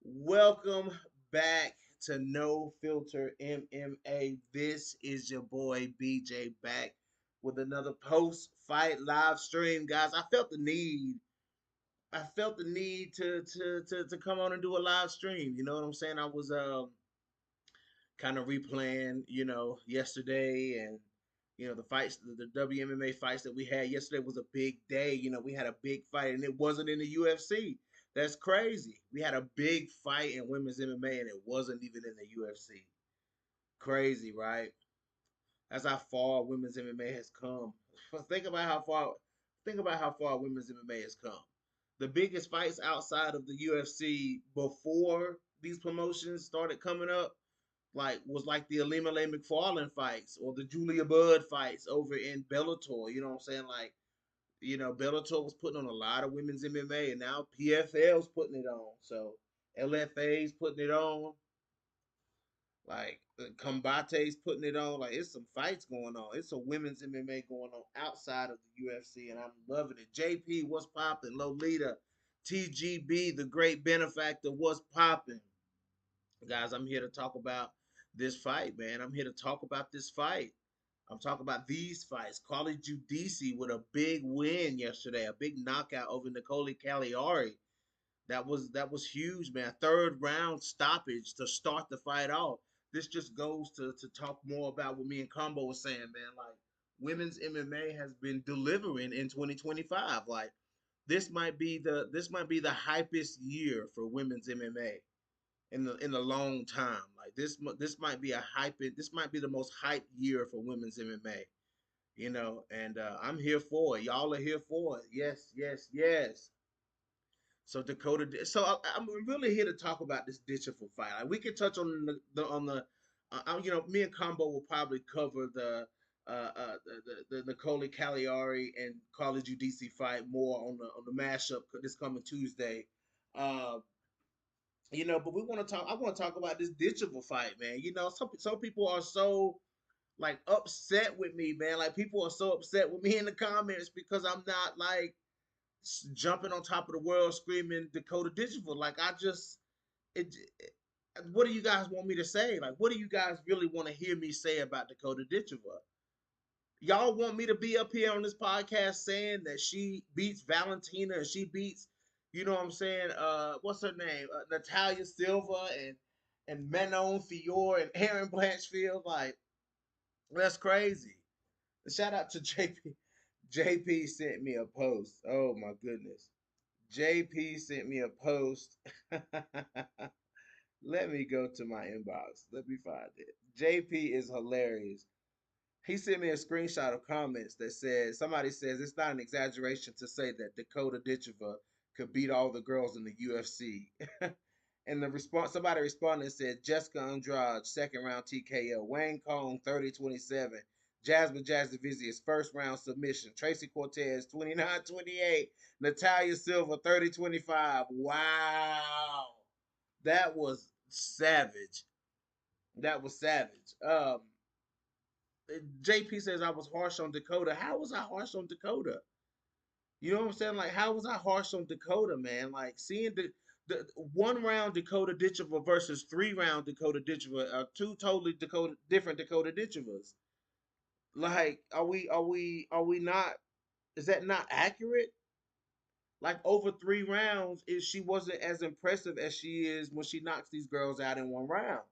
Welcome back to No Filter MMA. This is your boy BJ back with another post-fight live stream, guys. I felt the need to come on and do a live stream. You know what I'm saying? I was kind of replaying, yesterday and the fights, the WMMA fights that we had yesterday was a big day. We had a big fight and it wasn't in the UFC. That's crazy. We had a big fight in women's MMA and it wasn't even in the UFC. Crazy, right? That's how far women's MMA has come. think about how far think about how far women's MMA has come. The biggest fights outside of the UFC before these promotions started coming up was like the Alimale McFarlane fights or the Julia Budd fights over in Bellator. You know what I'm saying? Like, Bellator was putting on a lot of women's MMA and now PFL's putting it on. So LFA's putting it on. Like Combate's putting it on. Like it's some fights going on. It's a women's MMA going on outside of the UFC, and I'm loving it. JP, what's popping? Lolita, TGB, the great benefactor, what's popping? Guys, I'm here to talk about this fight, man. I'm here to talk about this fight. I'm talking about these fights. CARLI JUDICE with a big win yesterday, a big knockout over NICOLLE CALIARI. That was huge, man. Third round stoppage to start the fight off. This just goes to talk more about what me and Combo was saying, man. Like women's MMA has been delivering in 2025. Like this might be the hypest year for women's MMA in a long time. Like this might be this might be the most hyped year for women's MMA. And I'm here for it. Y'all are here for it. Yes, yes, yes. So I'm really here to talk about this Ditcheva fight. Like we can touch on me and Combo will probably cover the Nicole Cagliari and CARLI JUDICE fight more on the mashup this coming Tuesday. Uh, but we want to talk. I want to talk about this Ditcheva fight, man. Some people are so like upset with me, man. Like people are so upset with me in the comments because I'm not like jumping on top of the world screaming Dakota Ditcheva. Like it, what do you guys want me to say? Like, what do you guys really want to hear me say about Dakota Ditcheva? Y'all want me to be up here on this podcast saying that she beats Valentina and she beats, you know what I'm saying? What's her name? Natalia Silva and Manon Fior and Aaron Blanchfield. Like, that's crazy. Shout out to JP. JP sent me a post. Oh my goodness. JP sent me a post. Let me go to my inbox. Let me find it. JP is hilarious. He sent me a screenshot of comments that says somebody says it's not an exaggeration to say that Dakota Ditcheva could beat all the girls in the UFC. And the response, somebody responded and said Jessica Andrade, second round TKO. Wayne Kong, 30-27. Jasmine Jasdavizius, first round submission. Tracy Cortez, 29-28. Natalia Silva, 30-25. Wow. That was savage. That was savage. JP says I was harsh on Dakota. How was I harsh on Dakota? You know what I'm saying? Like, how was I harsh on Dakota, man? Like, seeing the 1 round Dakota Ditcheva versus 3 round Dakota Ditcheva are two totally different Dakota Ditchevas. Like, are we not? Is that not accurate? Like over 3 rounds, is she wasn't as impressive as she is when she knocks these girls out in 1 round.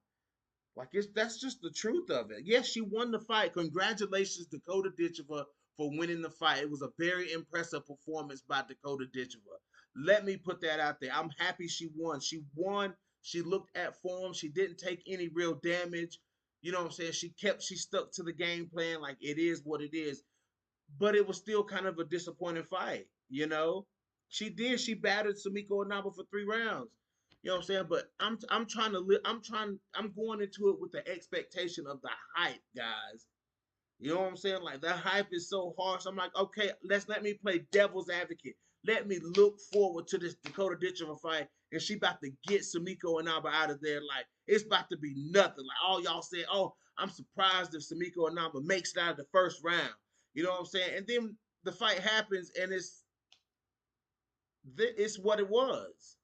Like that's just the truth of it. Yes, she won the fight. Congratulations, Dakota Ditcheva, for winning the fight. It was a very impressive performance by Dakota Ditcheva. Let me put that out there. I'm happy she won. She won. She looked at form. She didn't take any real damage. You know what I'm saying? She stuck to the game plan. Like it is what it is. But it was still kind of a disappointing fight. She battered SUMIKO INABA for 3 rounds. You know what I'm saying? But I'm trying to I'm going into it with the expectation of the hype, guys. You know what I'm saying? Like the hype is so harsh. I'm like, okay, let me play devil's advocate. Let me look forward to this Dakota Ditcheva fight, and she about to get SUMIKO INABA out of there. Like it's about to be nothing. Like all y'all said, oh, I'm surprised if SUMIKO INABA makes it out of the first round. You know what I'm saying? And then the fight happens, and it's It's what it was.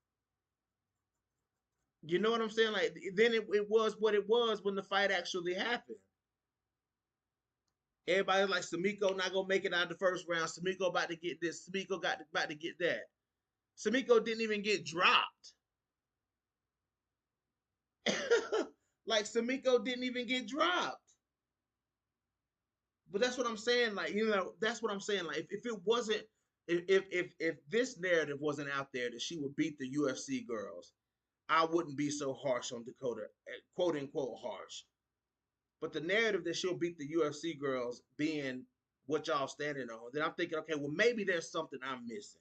You know what I'm saying? Like then it was what it was when the fight actually happened. Everybody's like, SUMIKO not gonna make it out of the first round. SUMIKO about to get this. SUMIKO got about to get that. SUMIKO didn't even get dropped. Like SUMIKO didn't even get dropped. But that's what I'm saying. Like, that's what I'm saying. Like, if it wasn't, if this narrative wasn't out there that she would beat the UFC girls, I wouldn't be so harsh on Dakota, quote unquote harsh. But the narrative that she'll beat the UFC girls being what y'all standing on, then I'm thinking, okay, well maybe there's something I'm missing.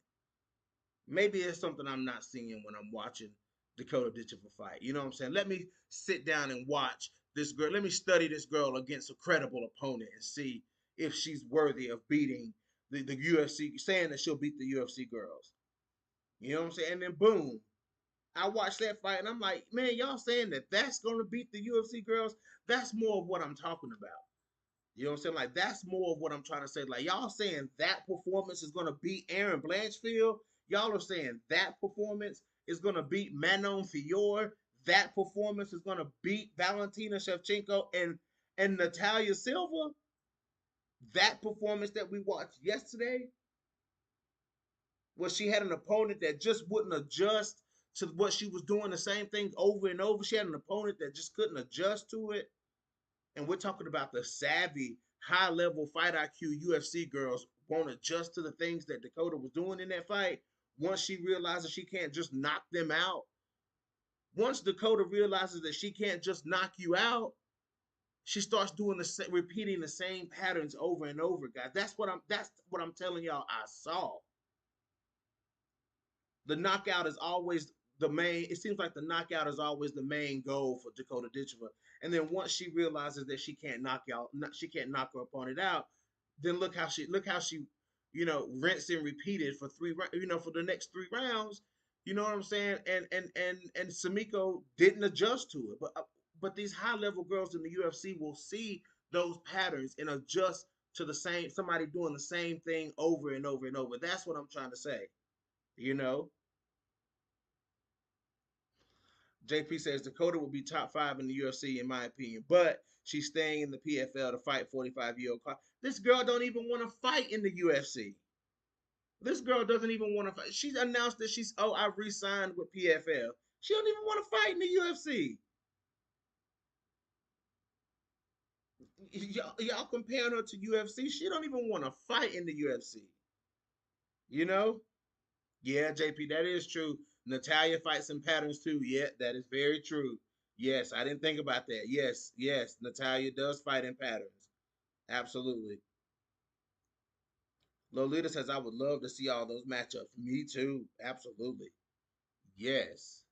Maybe there's something I'm not seeing when I'm watching Dakota Ditcheva fight. You know what I'm saying? Let me sit down and watch this girl. Let me study this girl against a credible opponent and see if she's worthy of beating the UFC, saying that she'll beat the UFC girls. You know what I'm saying? And then boom, I watched that fight and I'm like, man, y'all saying that that's going to beat the UFC girls? That's more of what I'm talking about. You know what I'm saying? Like that's more of what I'm trying to say. Like y'all saying that performance is gonna beat Aaron Blanchfield. Y'all are saying that performance is gonna beat Manon Fior. That performance is gonna beat Valentina Shevchenko and Natalia Silva. That performance that we watched yesterday, where she had an opponent that just wouldn't adjust to what she was doing, the same thing over and over. She had an opponent that just couldn't adjust to it. And we're talking about the savvy, high level fight IQ UFC girls won't adjust to the things that Dakota was doing in that fight. Once she realizes she can't just knock them out, once Dakota realizes that she can't just knock you out, she starts doing repeating the same patterns over and over, guys. That's what I'm telling y'all. I saw the knockout is always the main. It seems like the knockout is always the main goal for Dakota Ditcheva. And then once she realizes that she can't knock her opponent out, then look how she, rinse and repeated for for the next 3 rounds. You know what I'm saying? And SUMIKO didn't adjust to it, but these high level girls in the UFC will see those patterns and adjust to the same somebody doing the same thing over and over and over. That's what I'm trying to say. You know, JP says Dakota will be top 5 in the UFC in my opinion, but she's staying in the PFL to fight 45-year-old. This girl don't even want to fight in the UFC. This girl doesn't even want to fight. She's announced that I re-signed with PFL. She don't even want to fight in the UFC. Y'all comparing her to UFC. She don't even want to fight in the UFC. You know? Yeah, JP, that is true. Natalia fights in patterns too. Yeah, that is very true. Yes, I didn't think about that. Yes, yes, Natalia does fight in patterns. Absolutely. Lolita says, I would love to see all those matchups. Me too. Absolutely. Yes.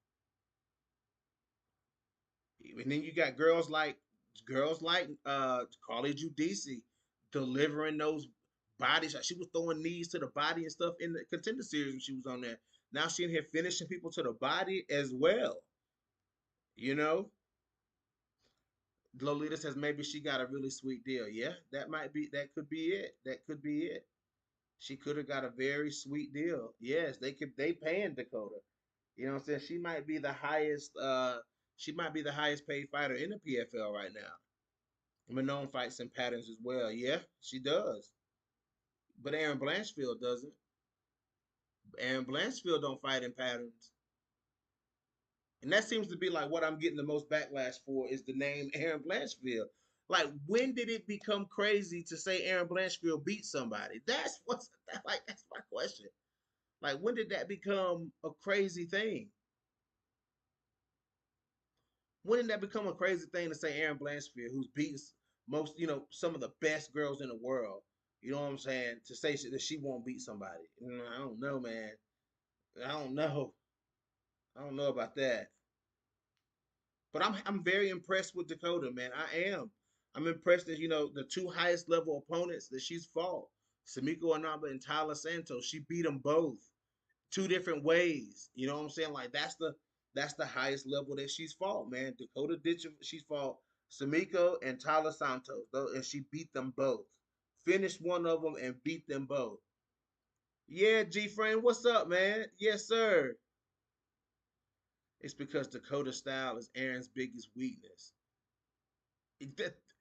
And then you got girls like CARLI Judice delivering those body shots. She was throwing knees to the body and stuff in the contender series when she was on there. Now she in here finishing people to the body as well. You know, Lolita says maybe she got a really sweet deal. Yeah, that could be it. That could be it. She could have got a very sweet deal. Yes, they paying Dakota. You know what I'm saying? She might be the highest paid fighter in the PFL right now. Manon fights in patterns as well. Yeah, she does. But Aaron Blanchfield doesn't. Aaron Blanchfield don't fight in patterns. And that seems to be like what I'm getting the most backlash for is the name Aaron Blanchfield. Like, when did it become crazy to say Aaron Blanchfield beat somebody? That's my question. Like, when did that become a crazy thing? When did that become a crazy thing to say Aaron Blanchfield, who's beaten some of the best girls in the world? You know what I'm saying? To say that she won't beat somebody. I don't know, man. I don't know. I don't know about that. But I'm very impressed with Dakota, man. I am. I'm impressed that the two highest level opponents that she's fought, SUMIKO INABA and Tyler Santos. She beat them both two different ways. You know what I'm saying? Like that's the highest level that she's fought, man. Dakota Ditcheva, she's fought SUMIKO and Tyler Santos, though, and she beat them both. Finished one of them and beat them both. Yeah, G Frame, what's up, man? Yes, sir. It's because Dakota style is Aaron's biggest weakness.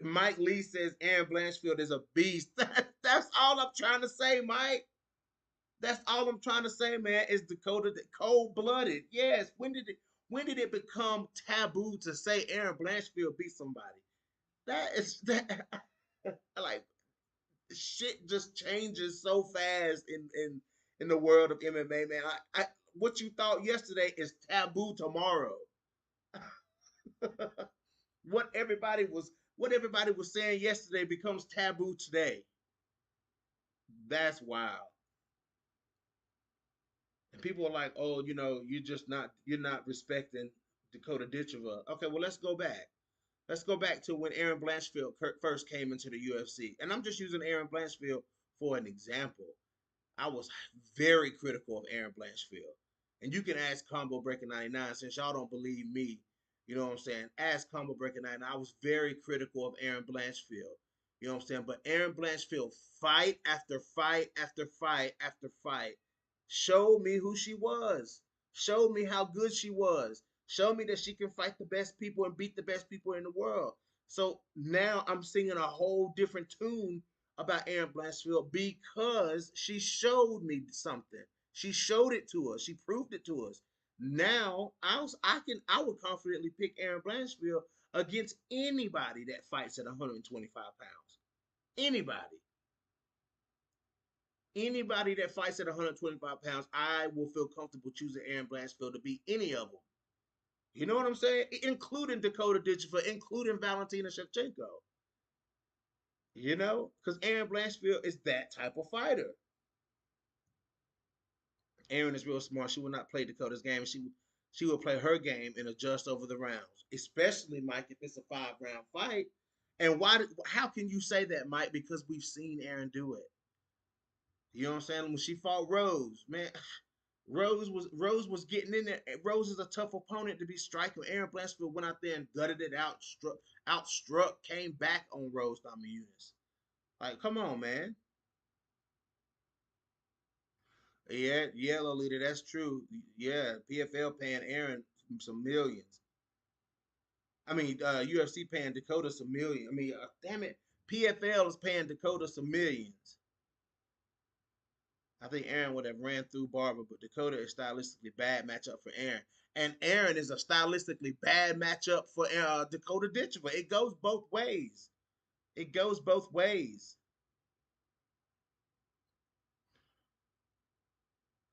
Mike Lee says Aaron Blanchfield is a beast. That's all I'm trying to say, Mike. That's all I'm trying to say, man. Is Dakota cold blooded? Yes. When did it become taboo to say Aaron Blanchfield beat somebody? That is that like shit just changes so fast in the world of MMA, man. What you thought yesterday is taboo tomorrow. What everybody was saying yesterday becomes taboo today. That's wild. And people are like, "Oh, you're not respecting Dakota Ditcheva." Okay, well, let's go back. Let's go back to when Aaron Blanchfield first came into the UFC, and I'm just using Aaron Blanchfield for an example. I was very critical of Aaron Blanchfield. And you can ask Combo Breaker 99 since y'all don't believe me. You know what I'm saying? Ask Combo Breaker 99. I was very critical of Aaron Blanchfield. You know what I'm saying? But Aaron Blanchfield, fight after fight after fight after fight, showed me who she was. Showed me how good she was. Showed me that she can fight the best people and beat the best people in the world. So now I'm singing a whole different tune about Aaron Blanchfield because she showed me something. She showed it to us. She proved it to us. Now I would confidently pick Aaron Blanchfield against anybody that fights at 125 pounds. Anybody. Anybody that fights at 125 pounds, I will feel comfortable choosing Aaron Blanchfield to beat any of them. You know what I'm saying? Including Dakota Ditcheva, including Valentina Shevchenko. Because Aaron Blanchfield is that type of fighter. Aaron is real smart. She will not play Dakota's game. She will play her game and adjust over the rounds, especially Mike if it's a 5-round fight. And how can you say that, Mike? Because we've seen Aaron do it. You know what I'm saying? When she fought Rose, man, Rose was getting in there. Rose is a tough opponent to be striking. Aaron Blanchfield went out there and gutted it out, outstruck, came back on Rose Namajunas. Like, come on, man. Yeah, yellow leader, that's true. Yeah, PFL paying Aaron some millions. I mean, UFC paying Dakota some million. I mean, damn it, PFL is paying Dakota some millions. I think Aaron would have ran through Barber, but Dakota is stylistically bad matchup for Aaron, and Aaron is a stylistically bad matchup for Dakota Ditcheva. It goes both ways. It goes both ways.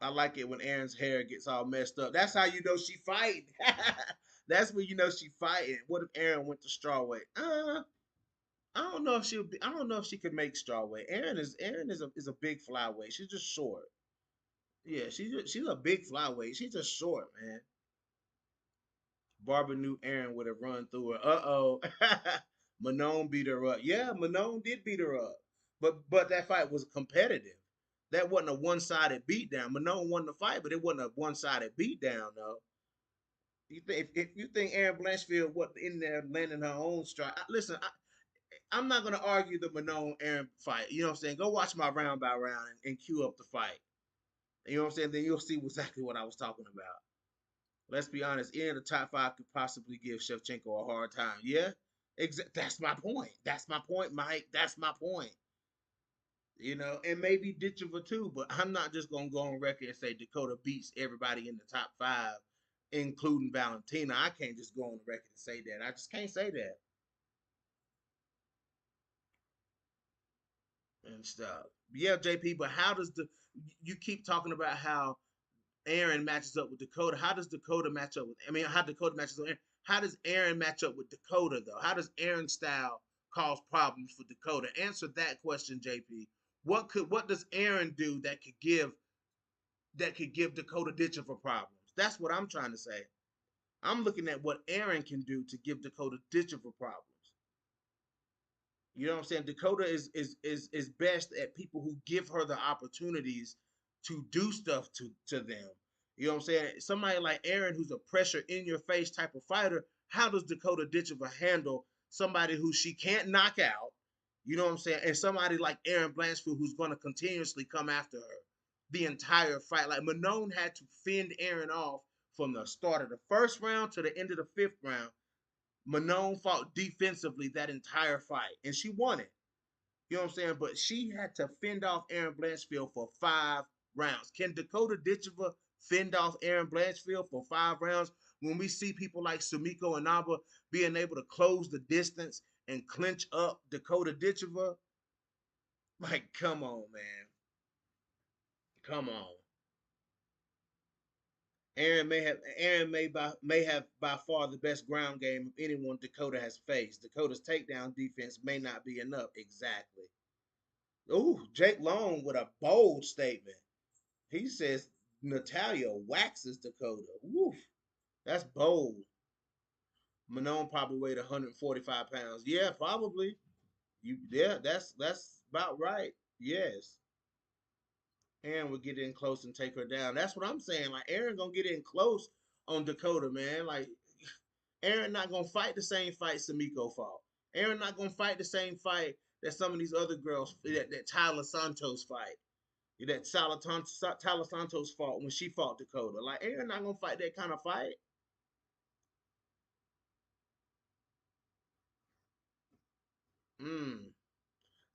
I like it when Aaron's hair gets all messed up. That's how you know she fighting. That's when you know she fighting. What if Aaron went to strawweight? I don't know if she would be, I don't know if she could make strawweight. Aaron is a big flyweight. She's just short. Yeah, she's a big flyweight. She's just short, man. Barbara knew Aaron would have run through her. Uh-oh. Manon beat her up. Yeah, Manon did beat her up. But that fight was competitive. That wasn't a one-sided beatdown. Manon won the fight, but it wasn't a one-sided beatdown, though. If you think Aaron Blanchfield was in there landing her own strike, listen, I'm not gonna argue the Manon Aaron fight. You know what I'm saying? Go watch my round by round and cue up the fight. You know what I'm saying? Then you'll see exactly what I was talking about. Let's be honest. In the top five could possibly give Shevchenko a hard time. Yeah, that's my point. That's my point, Mike. That's my point. And maybe Ditcheva too. But I'm not just gonna go on record and say Dakota beats everybody in the top five, including Valentina. I can't just go on the record and say that. I just can't say that and stuff. Yeah, JP. But how does you keep talking about how Aaron matches up with Dakota? How does Dakota match up with? I mean, how Dakota matches up with Aaron? How does Aaron match up with Dakota though? How does Aaron's style cause problems for Dakota? Answer that question, JP. What does Aaron do that could give Dakota Ditcheva problems? That's what I'm trying to say. I'm looking at what Aaron can do to give Dakota Ditcheva problems. You know what I'm saying? Dakota is best at people who give her the opportunities to do stuff to them. You know what I'm saying? Somebody like Aaron, who's a pressure in your face type of fighter, how does Dakota Ditcheva handle somebody who she can't knock out? You know what I'm saying? And somebody like Aaron Blanchfield, who's going to continuously come after her. the entire fight. Like Manon had to fend Aaron off from the start of the first round to the end of the fifth round. Manon fought defensively that entire fight, and she won it. You know what I'm saying? But she had to fend off Aaron Blanchfield for 5 rounds. Can Dakota Ditcheva fend off Aaron Blanchfield for 5 rounds? When we see people like SUMIKO INABA being able to close the distance and clinch up Dakota Ditcheva, like, come on, man. Come on. Aaron may have by far the best ground game of anyone Dakota has faced. Dakota's takedown defense may not be enough. Exactly. Ooh, Jake Long with a bold statement. He says Natalia waxes Dakota. Woof. That's bold. Manon probably weighed 145 pounds. Yeah, probably. That's about right. Yes. Aaron would get in close and take her down. That's what I'm saying. Like Aaron gonna get in close on Dakota, man. Like Aaron not gonna fight the same fight SUMIKO fought. Aaron not gonna fight the same fight that some of these other girls that Tyler Santos fight. That Tyler Santos fought when she fought Dakota. Like Aaron not gonna fight that kind of fight. Mm.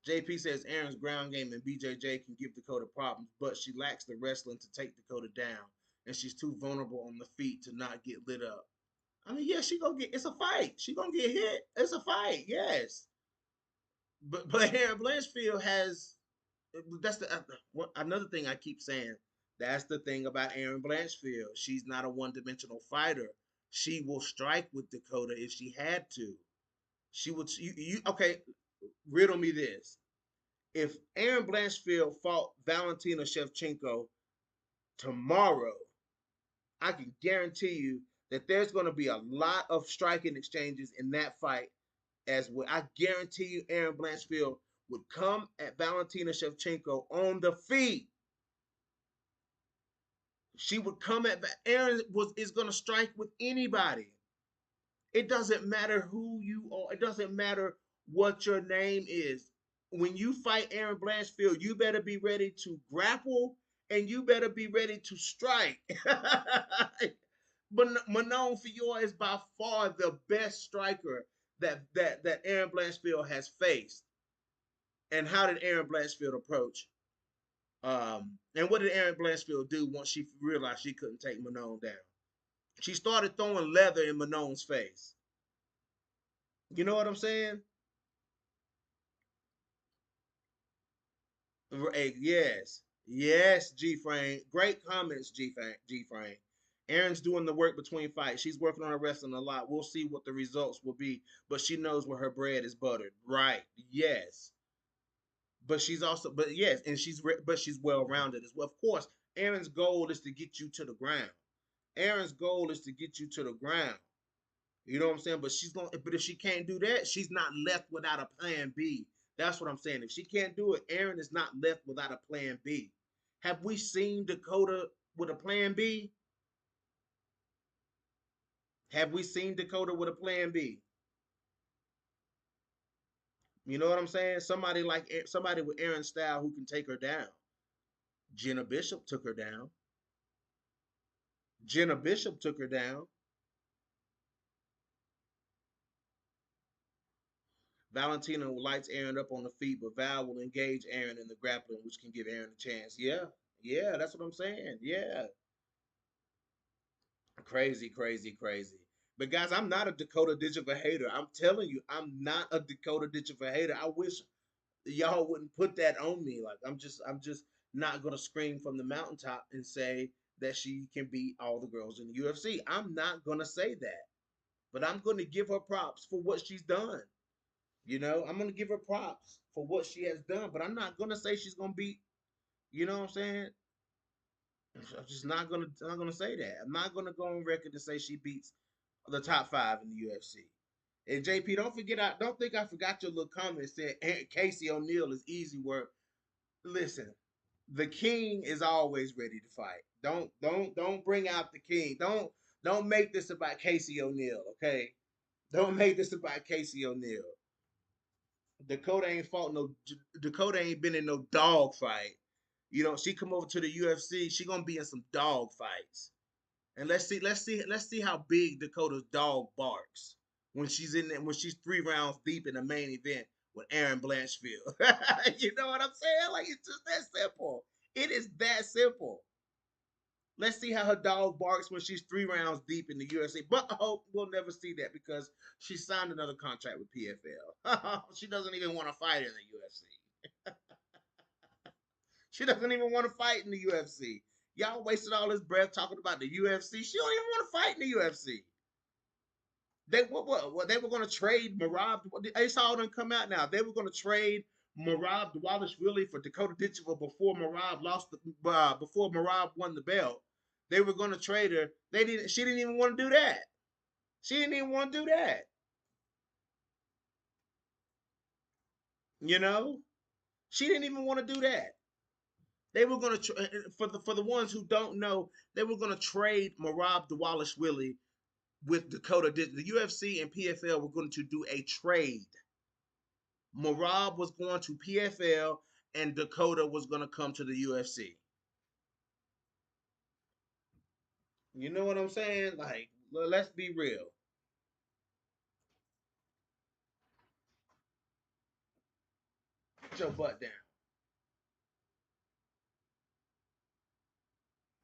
JP says Aaron's ground game and BJJ can give Dakota problems, but she lacks the wrestling to take Dakota down, and she's too vulnerable on the feet to not get lit up. I mean, yeah, she gonna get. It's a fight. She gonna get hit. It's a fight. Yes, but Aaron Blanchfield has. That's the another thing I keep saying. That's the thing about Aaron Blanchfield. She's not a one-dimensional fighter. She will strike with Dakota if she had to. She would. You okay? Riddle me this: if Aaron Blanchfield fought Valentina Shevchenko tomorrow, I can guarantee you that there's going to be a lot of striking exchanges in that fight as well. I guarantee you Aaron Blanchfield would come at Valentina Shevchenko on the feet. She would come at Aaron is going to strike with anybody. It doesn't matter who you are. It doesn't matter what your name is. When you fight Aaron Blanchfield, you better be ready to grapple and you better be ready to strike. But Manon Fior is by far the best striker that Aaron Blanchfield has faced. And how did Aaron Blanchfield approach? And what did Aaron Blanchfield do once she realized she couldn't take Manon down? She started throwing leather in Manon's face. You know what I'm saying? Yes. Yes, G Frame. Great comments, G Frame. Aaron's doing the work between fights. She's working on her wrestling a lot. We'll see what the results will be, but she knows where her bread is buttered. Right. Yes. But she's also, but yes, and she's well rounded as well. Of course, Aaron's goal is to get you to the ground. Aaron's goal is to get you to the ground. You know what I'm saying? But if she can't do that, she's not left without a plan B. That's what I'm saying. If she can't do it, Aaron is not left without a plan B. Have we seen Dakota with a plan B? Have we seen Dakota with a plan B? You know what I'm saying? Somebody with Aaron's style who can take her down. Jenna Bishop took her down. Jenna Bishop took her down. Valentina lights Aaron up on the feet, but Val will engage Aaron in the grappling, which can give Aaron a chance. Yeah, yeah, that's what I'm saying. Yeah, crazy, crazy, crazy. But guys, I'm not a Dakota Ditcheva hater. I'm telling you, I'm not a Dakota Ditcheva hater. I wish y'all wouldn't put that on me. Like I'm just not gonna scream from the mountaintop and say that she can beat all the girls in the UFC. I'm not gonna say that. But I'm gonna give her props for what she's done. You know, I'm gonna give her props for what she has done, but I'm not gonna say she's gonna beat. You know what I'm saying? I'm just not gonna say that. I'm not gonna go on record to say she beats the top 5 in the UFC. And JP, don't think I forgot your little comment said Casey O'Neill is easy work. Listen, the king is always ready to fight. Don't bring out the king. Don't make this about Casey O'Neill, okay? Don't make this about Casey O'Neill. Dakota ain't fought no Dakota ain't been in no dog fight. You know, she come over to the UFC, she gonna be in some dog fights. And let's see how big Dakota's dog barks when she's in there, when she's 3 rounds deep in the main event with Aaron Blanchfield. You know what I'm saying? Like, it's just that simple. It is that simple. Let's see how her dog barks when she's 3 rounds deep in the UFC. But I hope we'll never see that because she signed another contract with PFL. She doesn't even want to fight in the UFC. She doesn't even want to fight in the UFC. Y'all wasted all this breath talking about the UFC. She don't even want to fight in the UFC. They were going to trade Marab. They saw them come out now. They were going to trade Marab Dwalishvili for Dakota Ditcheva before Marab before Marab won the belt. They were going to trade her. They didn't. She didn't even want to do that. She didn't even want to do that. You know, she didn't even want to do that. They were going to for the ones who don't know, they were going to trade Marab Dwalishvili with Dakota. The UFC and PFL were going to do a trade. Marab was going to PFL and Dakota was going to come to the UFC. You know what I'm saying? Like, let's be real. Put your butt down.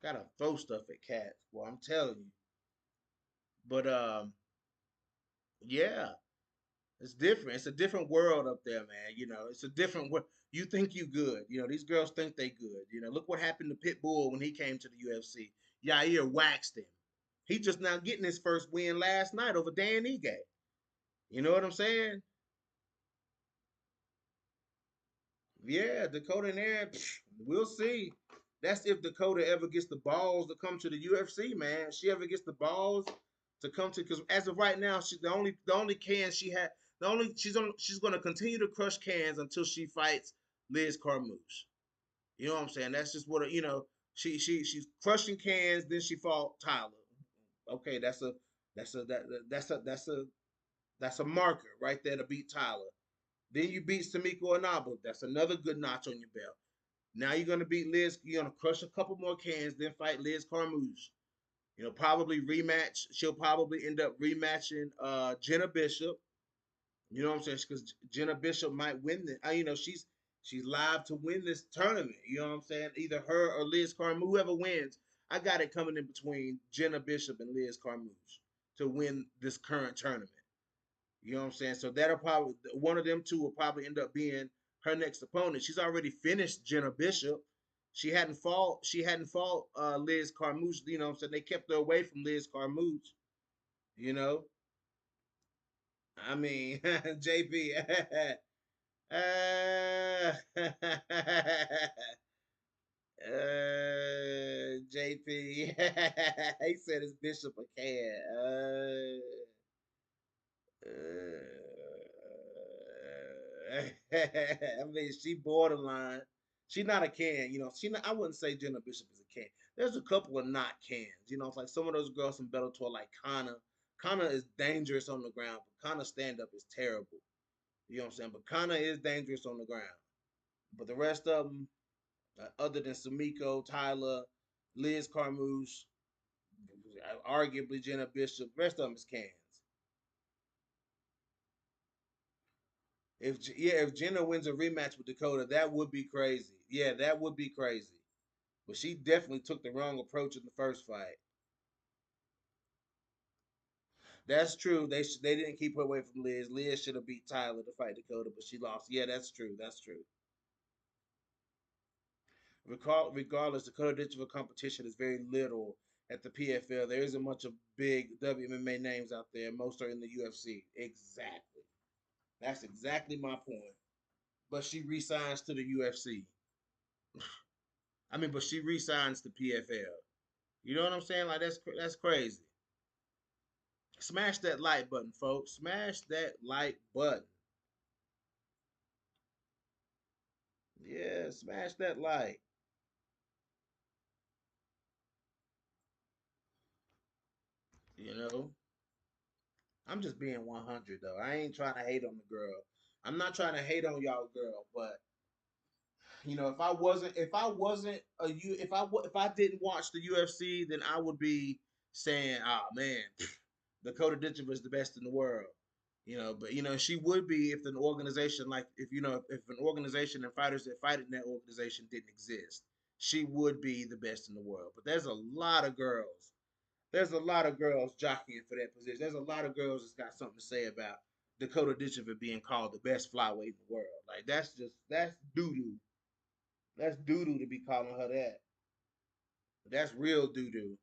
Gotta throw stuff at cats. Well, I'm telling you. But yeah, it's different. It's a different world up there, man. You know, it's a different world. You think you good. You know, these girls think they good. You know, look what happened to Pitbull when he came to the UFC. Yair waxed him. He just now getting his first win last night over Dan Ige. You know what I'm saying? Yeah, Dakota and Aaron, we'll see. That's if Dakota ever gets the balls to come to the UFC, man. She ever gets the balls to come to, because as of right now, she the only can she had the only she's gonna continue to crush cans until she fights Liz Carmouche. You know what I'm saying? That's just what she's crushing cans. Then she fought Tyler. Okay, that's a marker right there to beat Tyler. Then you beat SUMIKO INABA. That's another good notch on your belt. Now you're gonna beat Liz. You're gonna crush a couple more cans, then fight Liz Carmouche. You know, probably rematch. She'll probably end up rematching Jenna Bishop. You know what I'm saying? Because Jenna Bishop might win this. You know, she's live to win this tournament. You know what I'm saying? Either her or Liz Carmouche, whoever wins. I got it coming in between Jenna Bishop and Liz Carmouche to win this current tournament. You know what I'm saying? So that'll probably one of them two will probably end up being her next opponent. She's already finished Jenna Bishop. She hadn't fought Liz Carmouche. You know what I'm saying? They kept her away from Liz Carmouche. You know? I mean, JP. uh, JP. He said it's Bishop a can. I mean, she borderline. She not a can, you know. She not, I wouldn't say Jenna Bishop is a can. There's a couple of not cans, you know. It's like some of those girls from Bellator, like Kana. Kana is dangerous on the ground, but Kana stand up is terrible. You know what I'm saying? But Kana is dangerous on the ground. But the rest of them, other than SUMIKO, Tyler, Liz Carmouche, arguably Jenna Bishop, the rest of them is cans. If Jenna wins a rematch with Dakota, that would be crazy. Yeah, that would be crazy. But she definitely took the wrong approach in the first fight. That's true. They didn't keep her away from Liz. Liz should have beat Tyler to fight Dakota, but she lost. Yeah, that's true. That's true. Regardless, Dakota Ditcheva competition is very little at the PFL. There isn't much of big WMMA names out there. Most are in the UFC. Exactly. That's exactly my point. But she resigns to the UFC. I mean, but she resigns to PFL. You know what I'm saying? Like that's crazy. Smash that like button, folks. Smash that like button. Yeah, smash that like. You know, I'm just being 100 though. I ain't trying to hate on the girl. I'm not trying to hate on y'all, girl, but if I didn't watch the UFC, then I would be saying, "Ah, man, Dakota Ditcheva is the best in the world." But she would be if an organization like if an organization and fighters that fight in that organization didn't exist, she would be the best in the world. But there's a lot of girls. There's a lot of girls jockeying for that position. There's a lot of girls that's got something to say about Dakota Ditcheva being called the best flyweight in the world. Like that's doo doo. That's doo doo to be calling her that. That's real doo doo.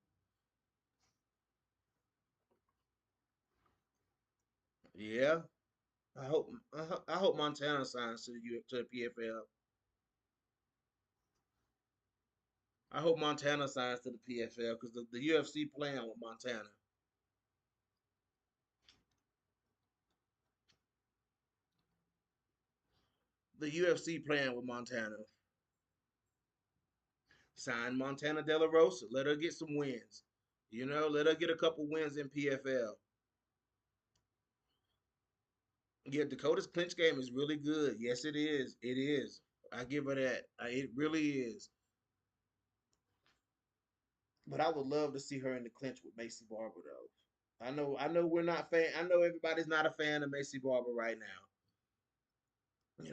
Yeah. I hope Montana signs to the PFL. I hope Montana signs to the PFL because the UFC playing with Montana. The UFC playing with Montana. Sign Montana De La Rosa. Let her get some wins. Let her get a couple wins in PFL. Yeah, Dakota's clinch game is really good. Yes, it is. It is. I give her that. It really is. But I would love to see her in the clinch with Macy Barber though. I know we're not fan. I know everybody's not a fan of Macy Barber right now.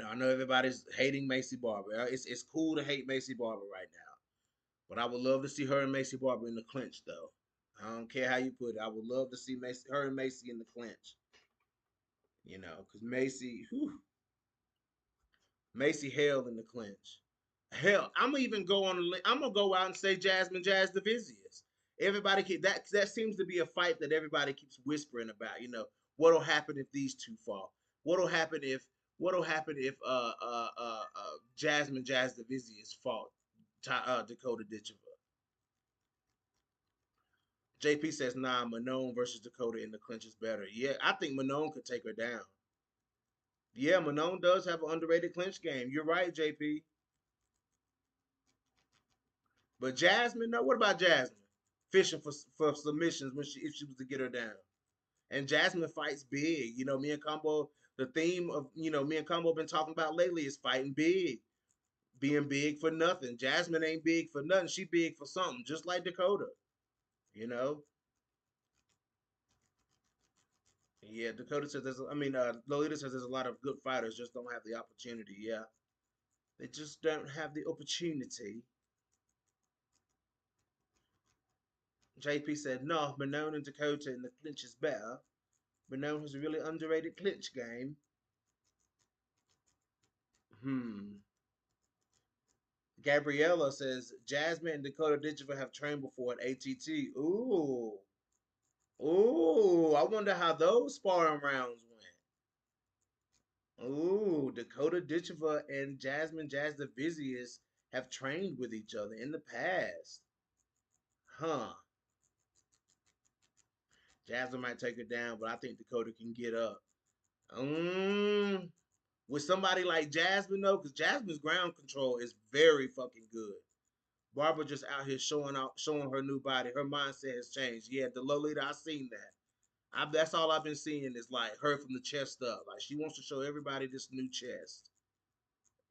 I know everybody's hating Macy Barber. It's cool to hate Macy Barber right now. But I would love to see her and Macy Barber in the clinch though. I don't care how you put it. I would love to see her and Macy in the clinch. Because Macy held in the clinch. Hell, I'm gonna even go on. I'm gonna go out and say Jasmine Jazz Divizius. That seems to be a fight that everybody keeps whispering about. What'll happen if these two fall? What'll happen if What'll happen if Jasmine Jazz Divizius fought Dakota Ditcheva? JP says, nah, Manon versus Dakota in the clinch is better. Yeah, I think Manon could take her down. Yeah, Manon does have an underrated clinch game. You're right, JP. But Jasmine, no. What about Jasmine? Fishing for submissions when if she was to get her down. And Jasmine fights big. Me and Combo. The theme of me and Combo been talking about lately is fighting big, being big for nothing. Jasmine ain't big for nothing. She big for something, just like Dakota. You know. Yeah, Dakota says there's. I mean, Lolita says there's a lot of good fighters, just don't have the opportunity. Yeah, they just don't have the opportunity. JP said, no, Manon and Dakota in the clinch is better. Manon has a really underrated clinch game. Hmm. Gabriella says Jasmine and Dakota Ditcheva have trained before at ATT. Ooh. Ooh. I wonder how those sparring rounds went. Ooh. Dakota Ditcheva and Jasmine Jazz Divizius have trained with each other in the past. Huh. Jasmine might take her down, but I think Dakota can get up. Mm, with somebody like Jasmine though, because Jasmine's ground control is very fucking good. Barbara just out here showing her new body. Her mindset has changed. Yeah, the Lolita, I seen that. That's all I've been seeing is like her from the chest up. Like she wants to show everybody this new chest.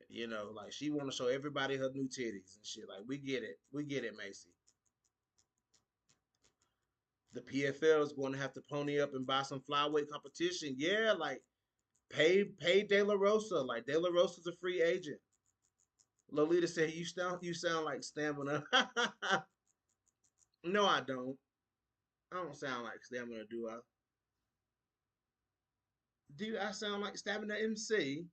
Like she want to show everybody her new titties and shit. Like we get it, Macy. The PFL is going to have to pony up and buy some flyweight competition. Yeah, like pay De La Rosa. Like De La Rosa's a free agent. Lolita said you sound like stamina. No, I don't. I don't sound like stamina, do I? Do I sound like stamina MC?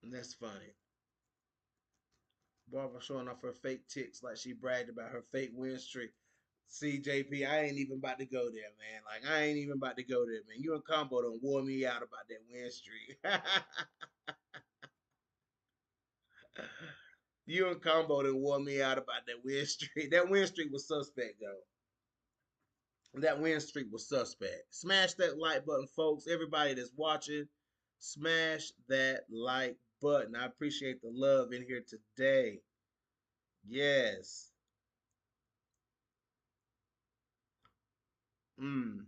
That's funny. Barbara showing off her fake ticks like she bragged about her fake win streak. See, JP, I ain't even about to go there, man. Like I ain't even about to go there, man. You and Combo don't wore me out about that win streak. You and Combo done wore me out about that win streak. That win streak was suspect, though. That win streak was suspect. Smash that like button, folks. Everybody that's watching, smash that like button. I appreciate the love in here today. Yes. Mm.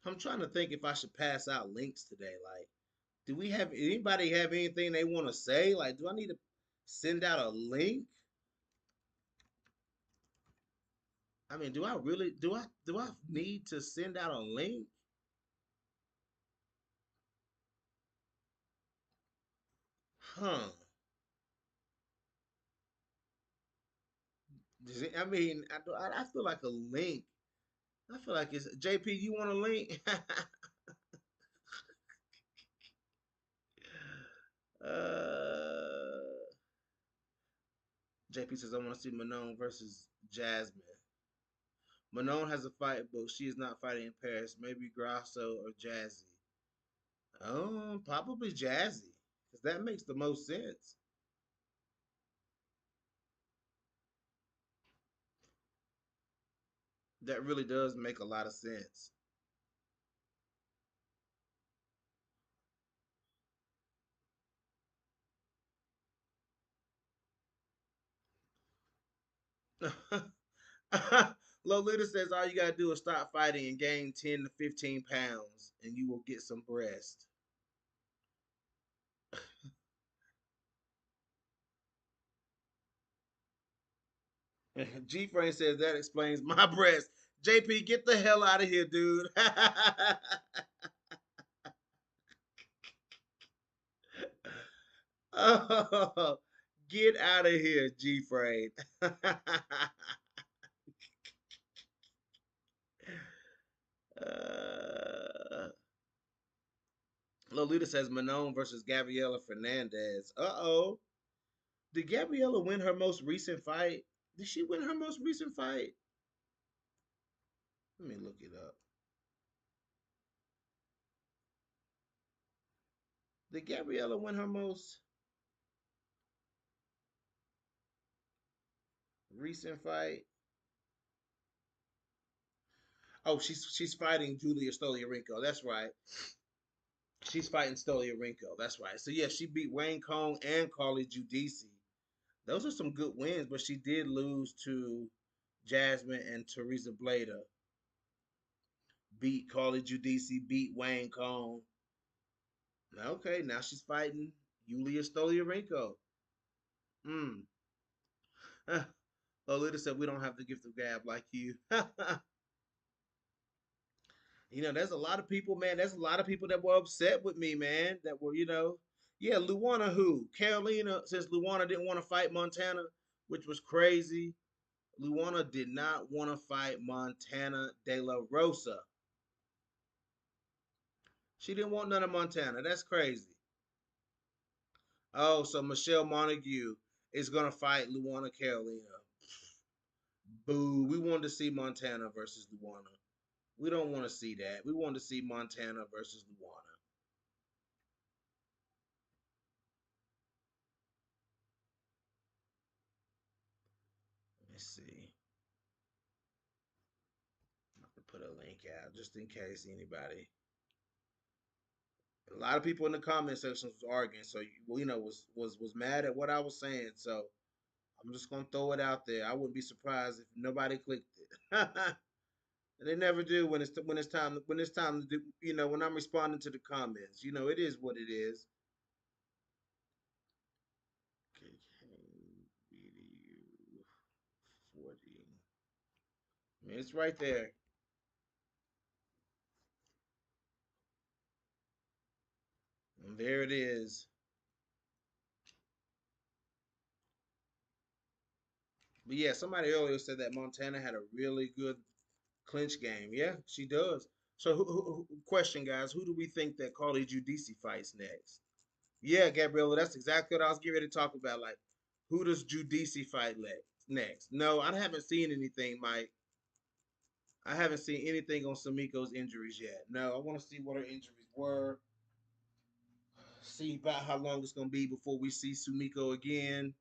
I'm trying to think if I should pass out links today. Like, Do we have anybody have anything they want to say? Like, do I need to send out a link? I mean, do I really do I need to send out a link? Huh. I mean, I feel like a link. I feel like it's JP. You want a link? uh, JP says I want to see Manon versus Jasmine. Manon has a fight, but she is not fighting in Paris. Maybe Grasso or Jazzy. Oh, probably Jazzy, because that makes the most sense. That really does make a lot of sense. Lolita says all you gotta do is stop fighting and gain 10 to 15 pounds, and you will get some breast. G Frame says that explains my breast. JP, get the hell out of here, dude. Oh, get out of here, G Frame. uh, Lolita says Manon versus Gabriela Fernandez. Uh-oh. Did Gabriela win her most recent fight? Did she win her most recent fight? Let me look it up. Did Gabriela win her most recent fight? Oh, she's fighting Julia Stoliarenko. That's right. She's fighting Stoliarenko. That's right. So yeah, she beat Wayne Kong and Carly Judice. Those are some good wins, but she did lose to Jasmine and Teresa Bleda. Beat Carly Judice, beat Wayne Kong. Okay, now she's fighting Yulia Stoliarenko. Hmm. Lolita said we don't have the gift of gab like you. There's a lot of people, man. There's a lot of people that were upset with me, man. That were, yeah, Luana who? Carolina, since Luana didn't want to fight Montana, which was crazy. Luana did not want to fight Montana De La Rosa. She didn't want none of Montana. That's crazy. Oh, so Michelle Montague is gonna fight Luana Carolina. Boo. We wanted to see Montana versus Luana. We don't want to see that. We want to see Montana versus Luana. Let me see. I'm gonna put a link out just in case anybody. A lot of people in the comment section was arguing, so was mad at what I was saying. So I'm just gonna throw it out there. I wouldn't be surprised if nobody clicked it. They never do when it's time to do. When I'm responding to the comments. It is what it is. Okay, video 40. It's right there. And there it is. But yeah, somebody earlier said that Montana had a really good clinch game. Yeah, she does. So, question, guys, who do we think that Carly Judici fights next? Yeah, Gabriella, that's exactly what I was getting ready to talk about. Like, who does Judici fight next? No, I haven't seen anything, Mike. I haven't seen anything on Sumiko's injuries yet. No, I want to see what her injuries were. See about how long it's gonna be before we see Sumiko again.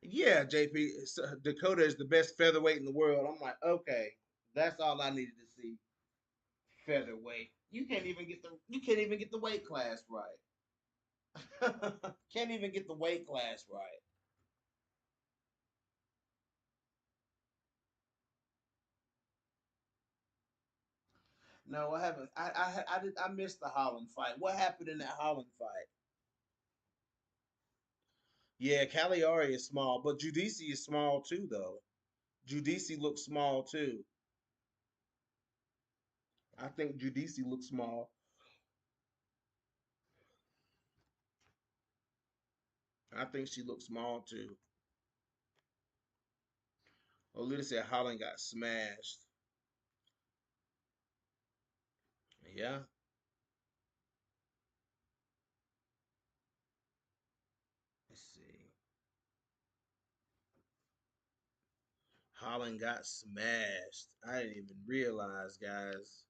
Yeah, JP, Dakota is the best featherweight in the world. I'm like, okay, that's all I needed to see. Featherweight. You can't even get the weight class right. Can't even get the weight class right. No, I haven't. I missed the Holland fight. What happened in that Holland fight? Yeah, Cagliari is small, but Judice is small too, though. Judice looks small too. I think Judice looks small. I think she looks small too. Olita said Holland got smashed. Yeah, let's see. Holland got smashed. I didn't even realize, guys.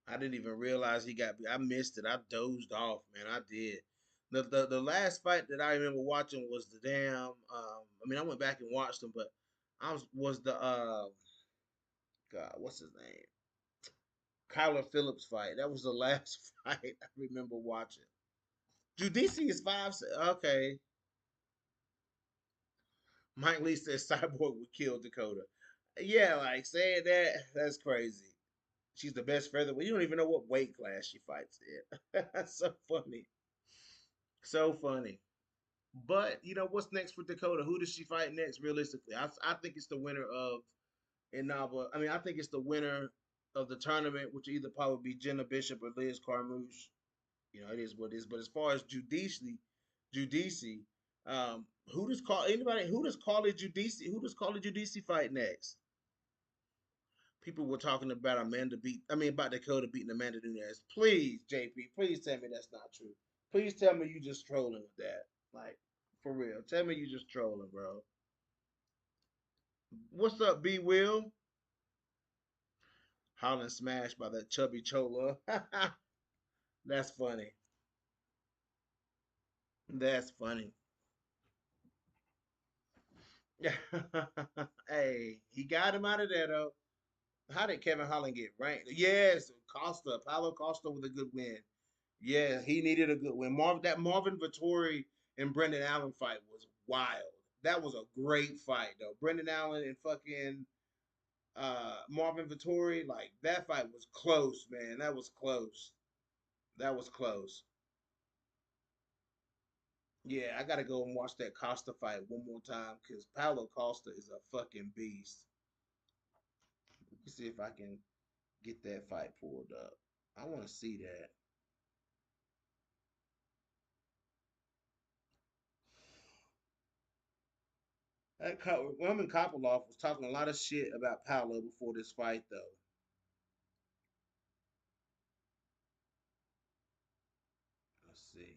I didn't even realize he got. I missed it. I dozed off, man. I did. The last fight that I remember watching was the damn. I mean, I went back and watched them, but I was the God, what's his name? Kyler Phillips fight. That was the last fight I remember watching. Judice is five. Okay. Mike Lee says Cyborg would kill Dakota. Yeah, like saying that, that's crazy. She's the best featherweight. You don't even know what weight class she fights in. That's so funny. So funny. But you know what's next for Dakota? Who does she fight next? Realistically, I think it's the winner of Inaba. I mean, I think it's the winner of the tournament, which will either probably be Jenna Bishop or Liz Carmouche. You know, it is what it is. But as far as Judice, who does call anybody? Who does Carly Judice? Who does Carly Judice fight next? People were talking about about Dakota beating Amanda Nunes. Please, JP, please tell me that's not true. Please tell me you just trolling with that. Like, for real. Tell me you just trolling, bro. What's up, B Will? Holland smashed by that chubby chola. That's funny. That's funny. Hey, he got him out of there though. How did Kevin Holland get ranked? Yes, Costa, Paulo Costa with a good win. Yeah, he needed a good win. That Marvin Vittori and Brendan Allen fight was wild. That was a great fight though. Brendan Allen and fucking Marvin Vittori, like that fight was close, man. That was close. That was close. Yeah, I gotta go and watch that Costa fight one more time because Paulo Costa is a fucking beast. Let me see if I can get that fight pulled up. I want to see that. Roman Kopylov was talking a lot of shit about Paulo before this fight, though. Let's see.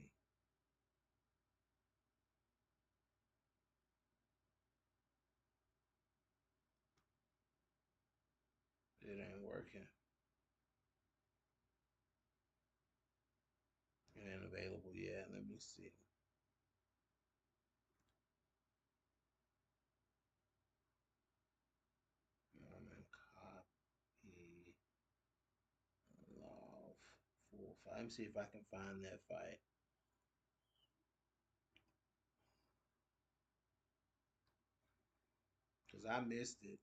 It ain't working. It ain't available yet. Let me see. Roman Kopylov full fight. Let me see if I can find that fight because I missed it.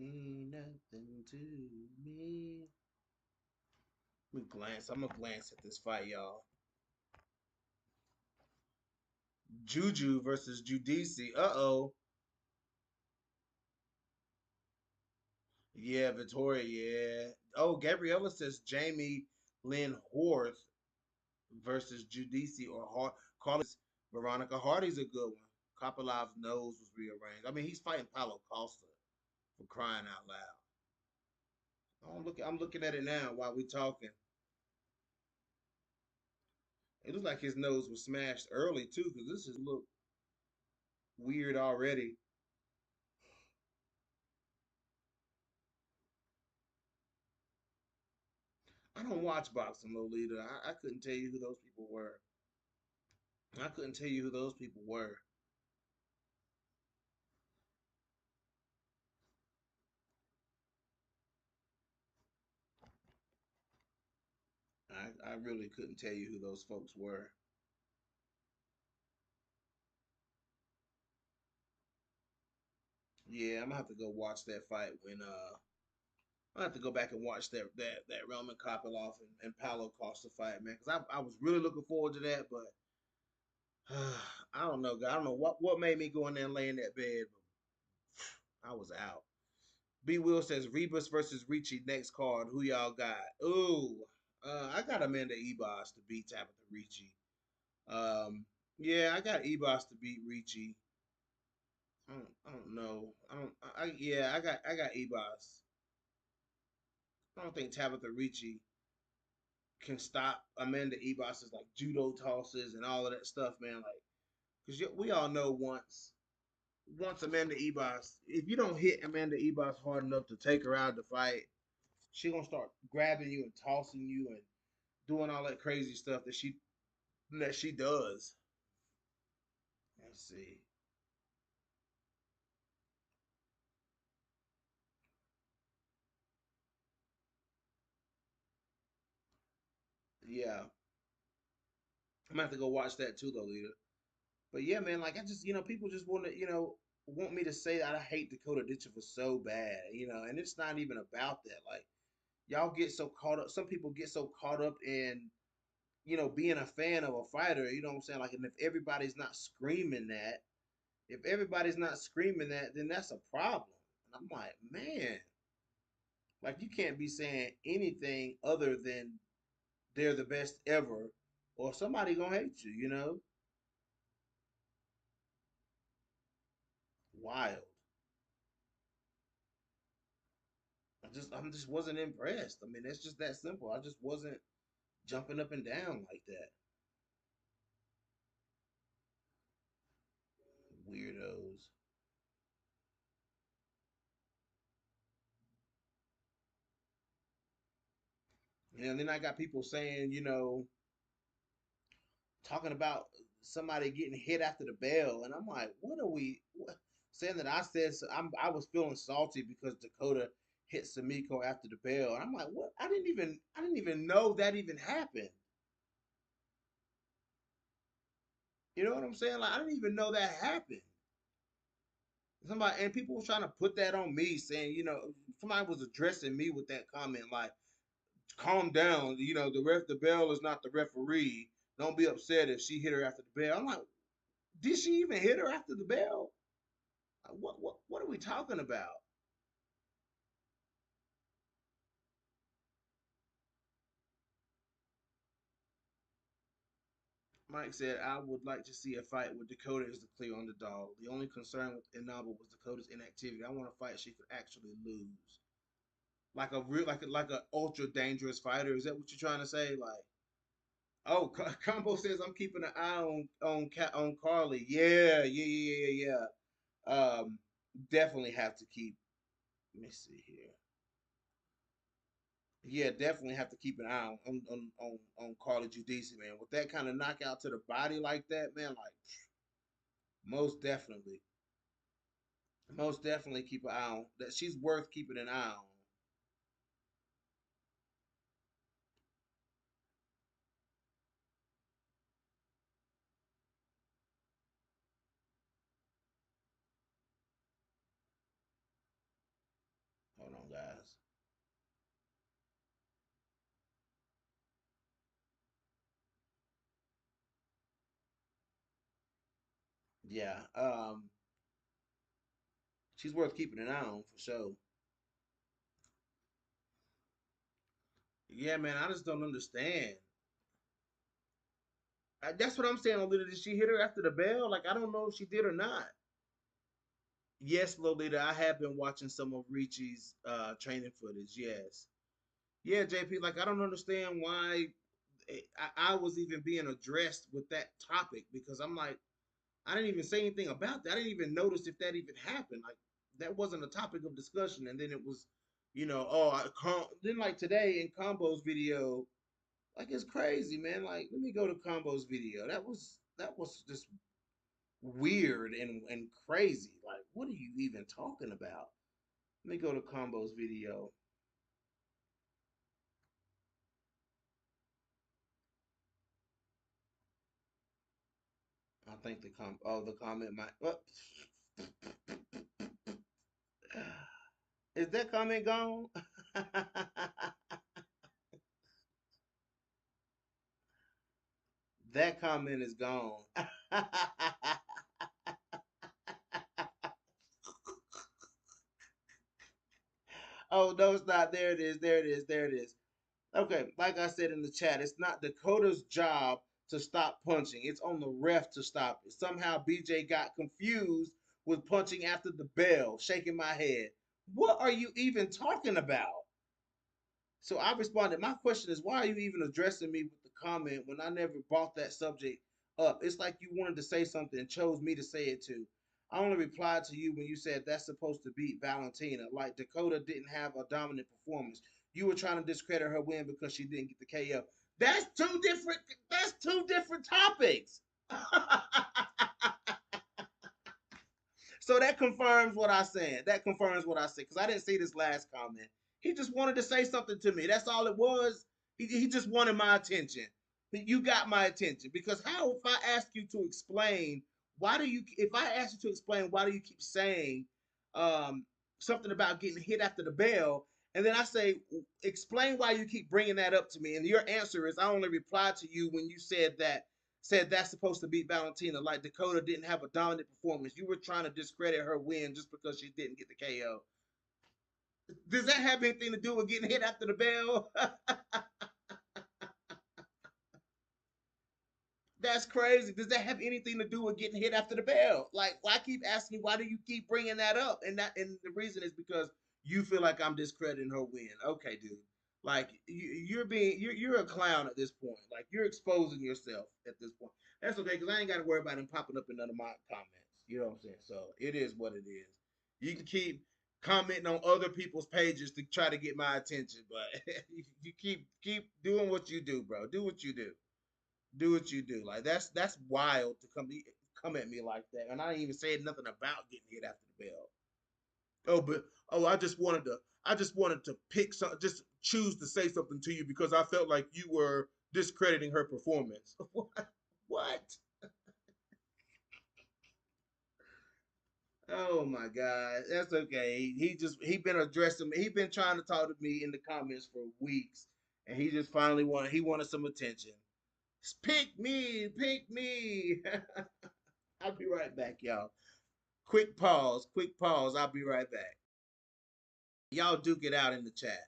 Ain't nothing to me. Let me glance. I'm gonna glance at this fight, y'all. Juju versus Judici. Uh-oh. Yeah, Victoria, yeah. Oh, Gabriella says Jamie Lynn Horth versus Judici or Carlos Veronica Hardy's a good one. Kopilov's nose was rearranged. I mean, he's fighting Paulo Costa for crying out loud. I'm looking at it now while we're talking. It looks like his nose was smashed early too, because this just look weird already. I don't watch boxing, Lolita. I couldn't tell you who those people were. I couldn't tell you who those people were. I really couldn't tell you who those folks were. Yeah, I'm gonna have to go watch that fight when I have to go back and watch that Roman Kopylov and Paulo Costa fight, man, because I was really looking forward to that, but I don't know, God. I don't know what made me go in there and lay in that bed, but I was out. B Will says Rebus versus Ricci next card. Who y'all got? Ooh, I got Amanda Ebos to beat Tabitha Ricci. Yeah, I got Ebos to beat Ricci. I don't know. Yeah, I got Ebos. I don't think Tabitha Ricci can stop Amanda Ebos's like judo tosses and all of that stuff, man. Like, because we all know once Amanda Ebos, if you don't hit Amanda Ebos hard enough to take her out of the fight, she gonna start grabbing you and tossing you and doing all that crazy stuff that she does. Let's see. Yeah, I'm gonna have to go watch that too, though, Lita. But yeah, man, like I just people just want to want me to say that I hate Dakota Ditcheva so bad, and it's not even about that. Like y'all get so caught up. Some people get so caught up in being a fan of a fighter. You know what I'm saying? Like, and if everybody's not screaming that, then that's a problem. And I'm like, man, like you can't be saying anything other than they're the best ever, or somebody gonna hate you. Wild. I just wasn't impressed. I mean, it's just that simple. I just wasn't jumping up and down like that. Weirdos. And then I got people saying, talking about somebody getting hit after the bell, and I'm like, what are we saying that I said? So I was feeling salty because Dakota hit SUMIKO after the bell, and I'm like, what? I didn't even know that even happened. You know what I'm saying? Like I didn't even know that happened. Somebody and people were trying to put that on me, saying, somebody was addressing me with that comment, like, calm down. The bell is not the referee. Don't be upset if she hit her after the bell. I'm like, did she even hit her after the bell? Like, what are we talking about? Mike said, I would like to see a fight where Dakota is the clear underdog. The only concern with Inaba was Dakota's inactivity. I want a fight she could actually lose. Like a real, like a ultra dangerous fighter. Is that what you're trying to say? Like, oh, Combo says I'm keeping an eye on CARLI. Yeah, yeah, yeah, yeah, yeah. Definitely have to keep. Let me see here. Yeah, definitely have to keep an eye on CARLI JUDICE, man. With that kind of knockout to the body like that, man, like most definitely, most definitely keep an eye on that. She's worth keeping an eye on. Hold on, guys. Yeah, she's worth keeping an eye on for sure. Yeah, man, I just don't understand. That's what I'm saying, Lolita. Did she hit her after the bell? Like, I don't know if she did or not. Yes, Lolita, I have been watching some of Ricci's training footage. Yes. Yeah, JP, like, I don't understand why I was even being addressed with that topic because I'm like, I didn't even say anything about that. I didn't even notice if that even happened. Like, that wasn't a topic of discussion. And then it was, oh, then like today in Combo's video, like it's crazy, man. Like, let me go to Combo's video. That was just weird and crazy. Like, what are you even talking about? Let me go to Combo's video. think the comment might. Is that comment gone? That comment is gone. Oh no, it's not. There it is. There it is. There it is. Okay, like I said in the chat, it's not Dakota's job to stop punching. It's on the ref to stop it. Somehow BJ got confused with punching after the bell, shaking my head. What are you even talking about? So I responded, my question is, why are you even addressing me with the comment when I never brought that subject up? It's like you wanted to say something and chose me to say it to. I only replied to you when you said that's supposed to beat Valentina. Like Dakota didn't have a dominant performance. You were trying to discredit her win because she didn't get the KO. That's two different. That's two different topics. So that confirms what I said. That confirms what I said because I didn't see this last comment. He just wanted to say something to me. That's all it was. He just wanted my attention. You got my attention because how if I ask you to explain why do you if I ask you to explain why do you keep saying um, something about getting hit after the bell and then I say explain why you keep bringing that up to me and your answer is I only replied to you when you said that's supposed to beat Valentina. Like Dakota didn't have a dominant performance. You were trying to discredit her win just because she didn't get the KO. Does that have anything to do with getting hit after the bell? That's crazy. Does that have anything to do with getting hit after the bell? Like, well, I keep asking, why do you keep bringing that up? And the reason is because you feel like I'm discrediting her win. Okay, dude. Like you're a clown at this point. Like you're exposing yourself at this point. That's okay because I ain't got to worry about him popping up in none of my comments. You know what I'm saying? So it is what it is. You can keep commenting on other people's pages to try to get my attention, but you keep doing what you do, bro. Do what you do. Do what you do. Like that's wild to come at me like that. And I ain't even said nothing about getting hit after the bell. Oh, but I just wanted to pick some just choose to say something to you because I felt like you were discrediting her performance. What? What? Oh my God. That's okay. He been addressing me. He been trying to talk to me in the comments for weeks. And he just finally wanted some attention. Pick me. I'll be right back, y'all. Quick pause. I'll be right back. Y'all duke it out in the chat.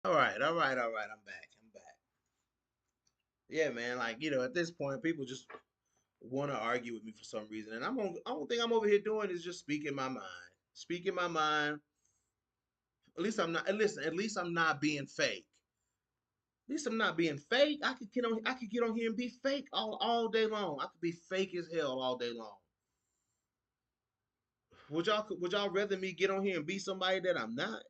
All right. I'm back. I'm back. Yeah, man. Like at this point, people just want to argue with me for some reason, and only thing I'm over here doing is just speaking my mind. Speaking my mind. At least I'm not. Listen. At least I'm not being fake. At least I'm not being fake. I could get on. I could get on here and be fake all day long. I could be fake as hell all day long. Would y'all rather me get on here and be somebody that I'm not?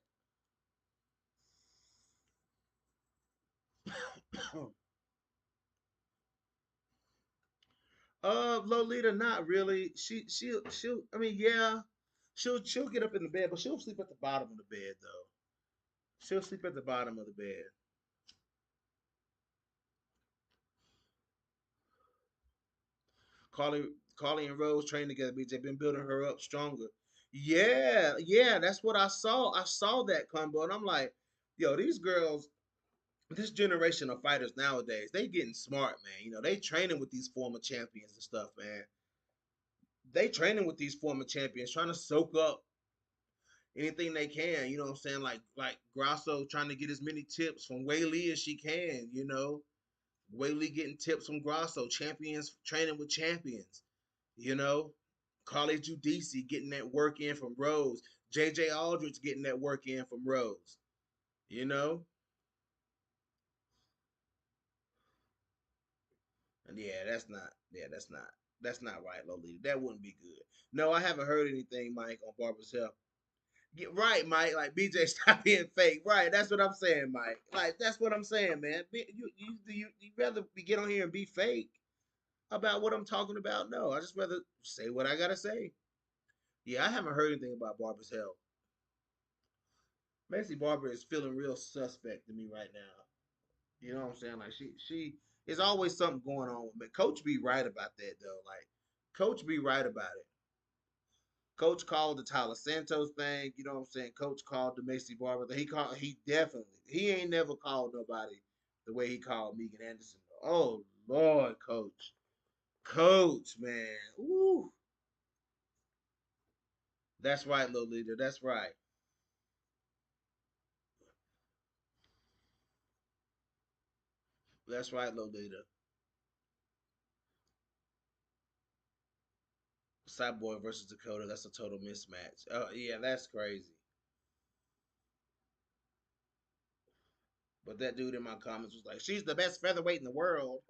Lolita, not really. She'll. I mean, yeah, she'll get up in the bed, but she'll sleep at the bottom of the bed though. She'll sleep at the bottom of the bed. Carly, Carly and Rose train together. BJ been building her up stronger. Yeah, yeah, that's what I saw. I saw that combo, and I'm like, Yo, these girls, this generation of fighters nowadays, they getting smart, man. They training with these former champions and stuff, man. They training with these former champions, trying to soak up anything they can. You know what I'm saying? Like Grasso trying to get as many tips from Whaley as she can. Whaley getting tips from Grasso. Champions training with champions. You know, Carly Judice getting that work in from Rose. JJ Aldridge getting that work in from Rose. You know, and that's not right, Lolita. That wouldn't be good. No, I haven't heard anything, Mike, on Barbara's Health. Get right, Mike. Like BJ, stop being fake. Right, that's what I'm saying, Mike. Like that's what I'm saying, man. You rather be get on here and be fake about what I'm talking about? No, I just rather say what I gotta say. Yeah, I haven't heard anything about Barbara's Health. Macy Barber is feeling real suspect to me right now. You know what I'm saying? Like she is always something going on with me. Coach be right about that though. Like Coach be right about it. Coach called the Tyler Santos thing. You know what I'm saying? Coach called the Macy Barber thing. He definitely he ain't never called nobody the way he called Megan Anderson. Oh Lord, Coach. Coach, man. Ooh. That's right, little leader. That's right. That's right, little leader. Cyborg versus Dakota. That's a total mismatch. Oh yeah, that's crazy. But that dude in my comments was like, "She's the best featherweight in the world."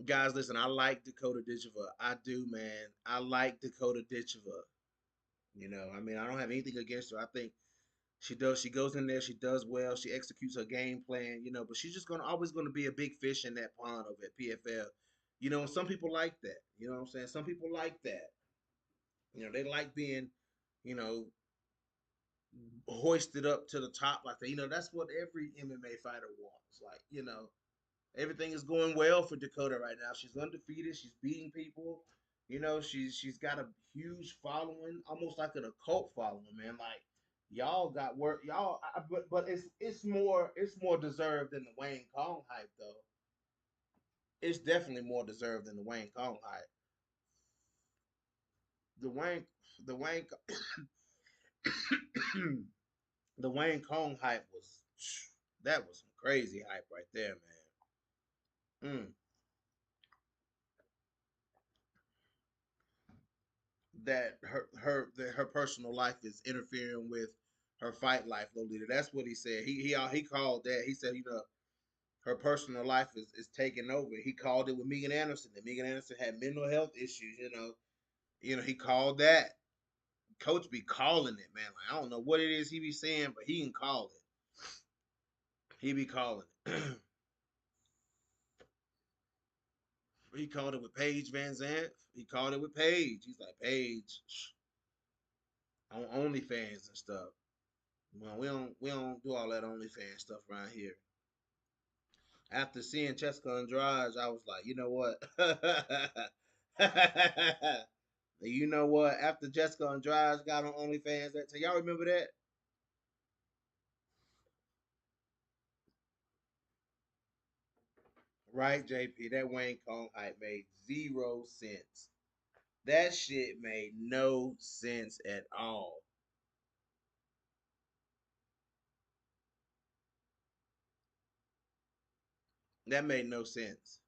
Guys, listen, I like Dakota Ditcheva. I do, man. I like Dakota Ditcheva. I mean, I don't have anything against her. I think she does. She goes in there. She does well. She executes her game plan. But she's just gonna always gonna be a big fish in that pond over at PFL. And some people like that. You know what I'm saying? Some people like that. They like being, you know, hoisted up to the top like that. That's what every MMA fighter wants. Like, everything is going well for Dakota right now. She's undefeated. She's beating people. She's got a huge following, almost like an occult following, man. Like y'all got work, y'all. But it's more deserved than the Wayne Kong hype, though. It's definitely more deserved than the Wayne Kong hype. The Wayne, the Wayne, the Wayne Kong hype was that was some crazy hype right there, man. That her personal life is interfering with her fight life, Lolita. That's what he said. He called that. He said, her personal life is taking over. He called it with Megan Anderson. And Megan Anderson had mental health issues. He called that. Coach be calling it, man. Like I don't know what it is he be saying, but he can call it. He be calling it. He called it with Paige Van Zant. He called it with Paige. He's like Paige on OnlyFans and stuff. Well, we don't do all that OnlyFans stuff around here. After seeing Jessica Andrade, I was like, you know what? You know what? After Jessica Andrade got on OnlyFans, that y'all remember that? Right, JP? That Wayne Kong hype made 0 sense. That shit made no sense at all. That made no sense.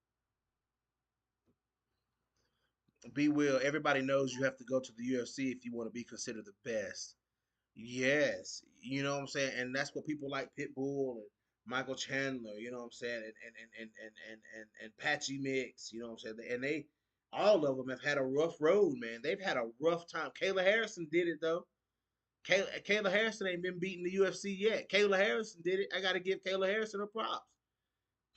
Be Will, everybody knows you have to go to the UFC if you want to be considered the best. Yes, you know what I'm saying, and that's what people like Pitbull and Michael Chandler. You know what I'm saying, and Patchy Mix. You know what I'm saying, and they all of them have had a rough road, man. They've had a rough time. Kayla Harrison did it though. Kayla Harrison ain't been beating the UFC yet. Kayla Harrison did it. I got to give Kayla Harrison a props.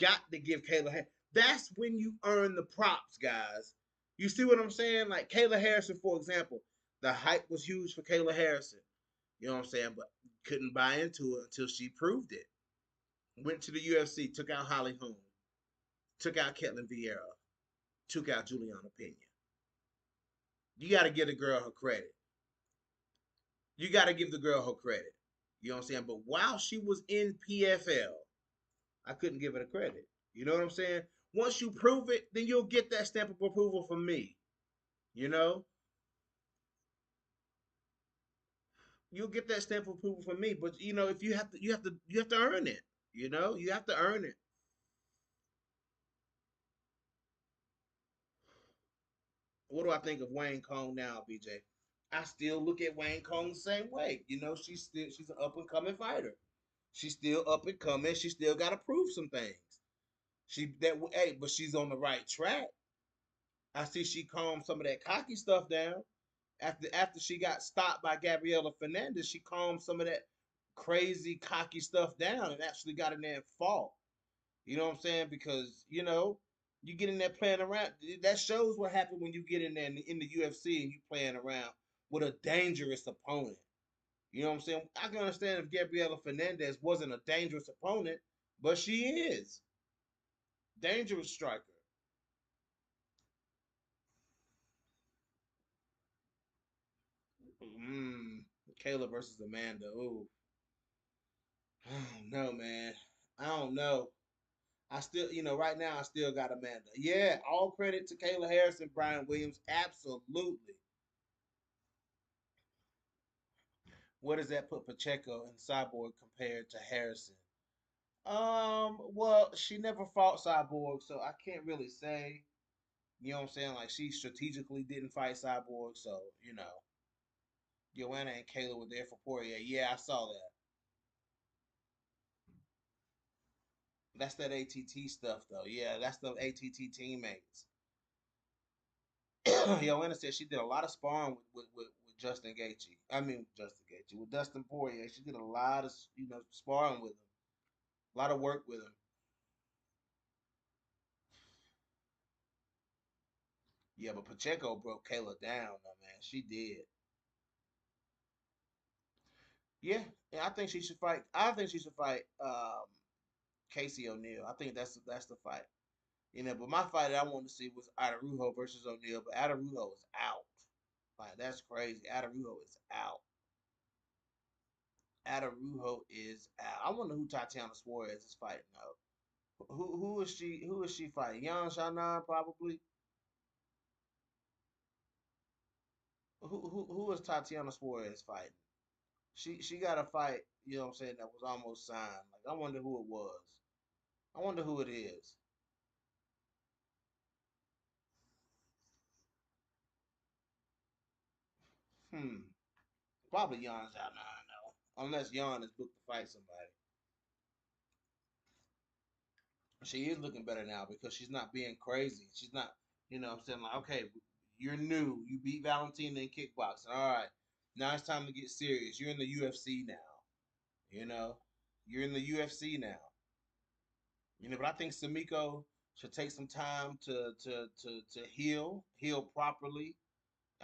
Got to give Kayla. That's when you earn the props, guys. You see what I'm saying? Like Kayla Harrison, for example, the hype was huge for Kayla Harrison. You know what I'm saying? But couldn't buy into it until she proved it. Went to the UFC, took out Holly Holm, took out Ketlin Vieira, took out Juliana Pena. You got to give the girl her credit. You got to give the girl her credit. You know what I'm saying? But while she was in PFL, I couldn't give it a credit. You know what I'm saying? Once you prove it, then you'll get that stamp of approval from me. You know, you'll get that stamp of approval from me. But you know, if you have to earn it. You know, you have to earn it. What do I think of Wayne Kong now, BJ? I still look at Wayne Kong the same way. You know, she's an up and coming fighter. She's still up and coming. She still got to prove some things. But she's on the right track. I see she calmed some of that cocky stuff down after she got stopped by Gabriela Fernandez. She calmed some of that crazy cocky stuff down and actually got in there and fought. You know what I'm saying? Because you get in there playing around. That shows what happened when you get in there in the UFC and you playing around with a dangerous opponent. You know what I'm saying? I can understand if Gabriela Fernandez wasn't a dangerous opponent, but she is dangerous striker. Mm, Kayla versus Amanda. Ooh, I don't know, man. I don't know. I still, right now I still got Amanda. Yeah, all credit to Kayla Harrison, Brian Williams. Absolutely. Where does that put Pacheco and Cyborg compared to Harrison? Well, she never fought Cyborg, so I can't really say. You know what I'm saying? Like she strategically didn't fight Cyborg, so Joanna and Kayla were there for Poirier. Yeah, I saw that. That's that ATT stuff, though. Yeah, that's the ATT teammates. Joanna said she did a lot of sparring with Justin Gaethje. I mean Justin Gaethje with Dustin Poirier. She did a lot of sparring with him, a lot of work with him. Yeah, but Pacheco broke Kayla down, though, man. She did. Yeah, yeah. I think she should fight. I think she should fight Casey O'Neill. I think that's the fight. But my fight that I wanted to see was Adarujo versus O'Neill, but Adarujo is out. Like that's crazy. Adarujo is out. Adarujo is out. I wonder who Tatiana Suarez is fighting though. Who is she? Who is she fighting? Yan Shannon probably. Who is Tatiana Suarez fighting? She got a fight. You know what I'm saying? That was almost signed. Like I wonder who it was. I wonder who it is. Hmm. Probably Yan Shannon though, unless Yan is booked to fight somebody. She is looking better now because she's not being crazy. She's not. I'm saying like, okay, you're new. You beat Valentina in kickboxing. All right, now it's time to get serious. You're in the UFC now. You know, you're in the UFC now. But I think Sumiko should take some time to heal properly.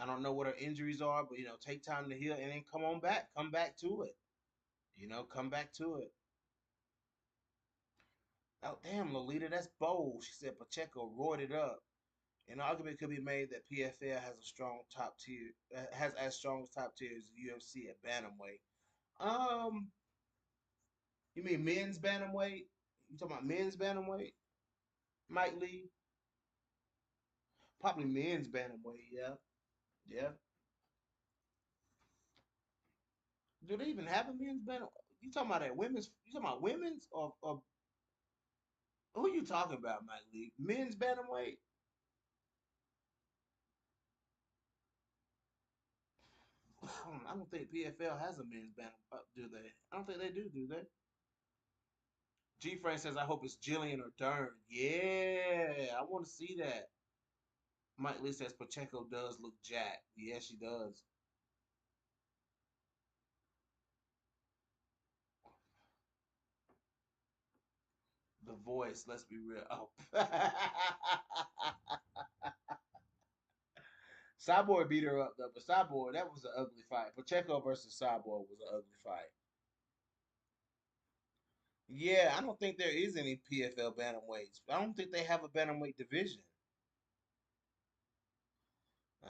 I don't know what her injuries are, but take time to heal and then come on back, come back to it. Come back to it. Oh damn, Lolita, that's bold. She said Pacheco roared it up. An argument could be made that PFL has a strong top tier, has as strong as top tier as UFC at bantamweight. Um, you mean men's bantamweight? You talking about men's bantamweight? Mike Lee? Probably men's bantamweight. Yeah, yeah. Do they even have a men's bantamweight? You talking about that women's? You talking about women's or who you talking about, Mike Lee? Men's bantamweight? I don't think PFL has a men's bantam. Do they? I don't think they do. Do they? G Frank says, I hope it's Jillian or Dern. Yeah, I want to see that. Mike Lee says Pacheco does look jacked. Yeah, she does. The voice, let's be real. Oh. Cyborg beat her up though, but Cyborg, that was an ugly fight. Pacheco versus Cyborg was an ugly fight. Yeah, I don't think there is any PFL bantamweights. I don't think they have a bantamweight division.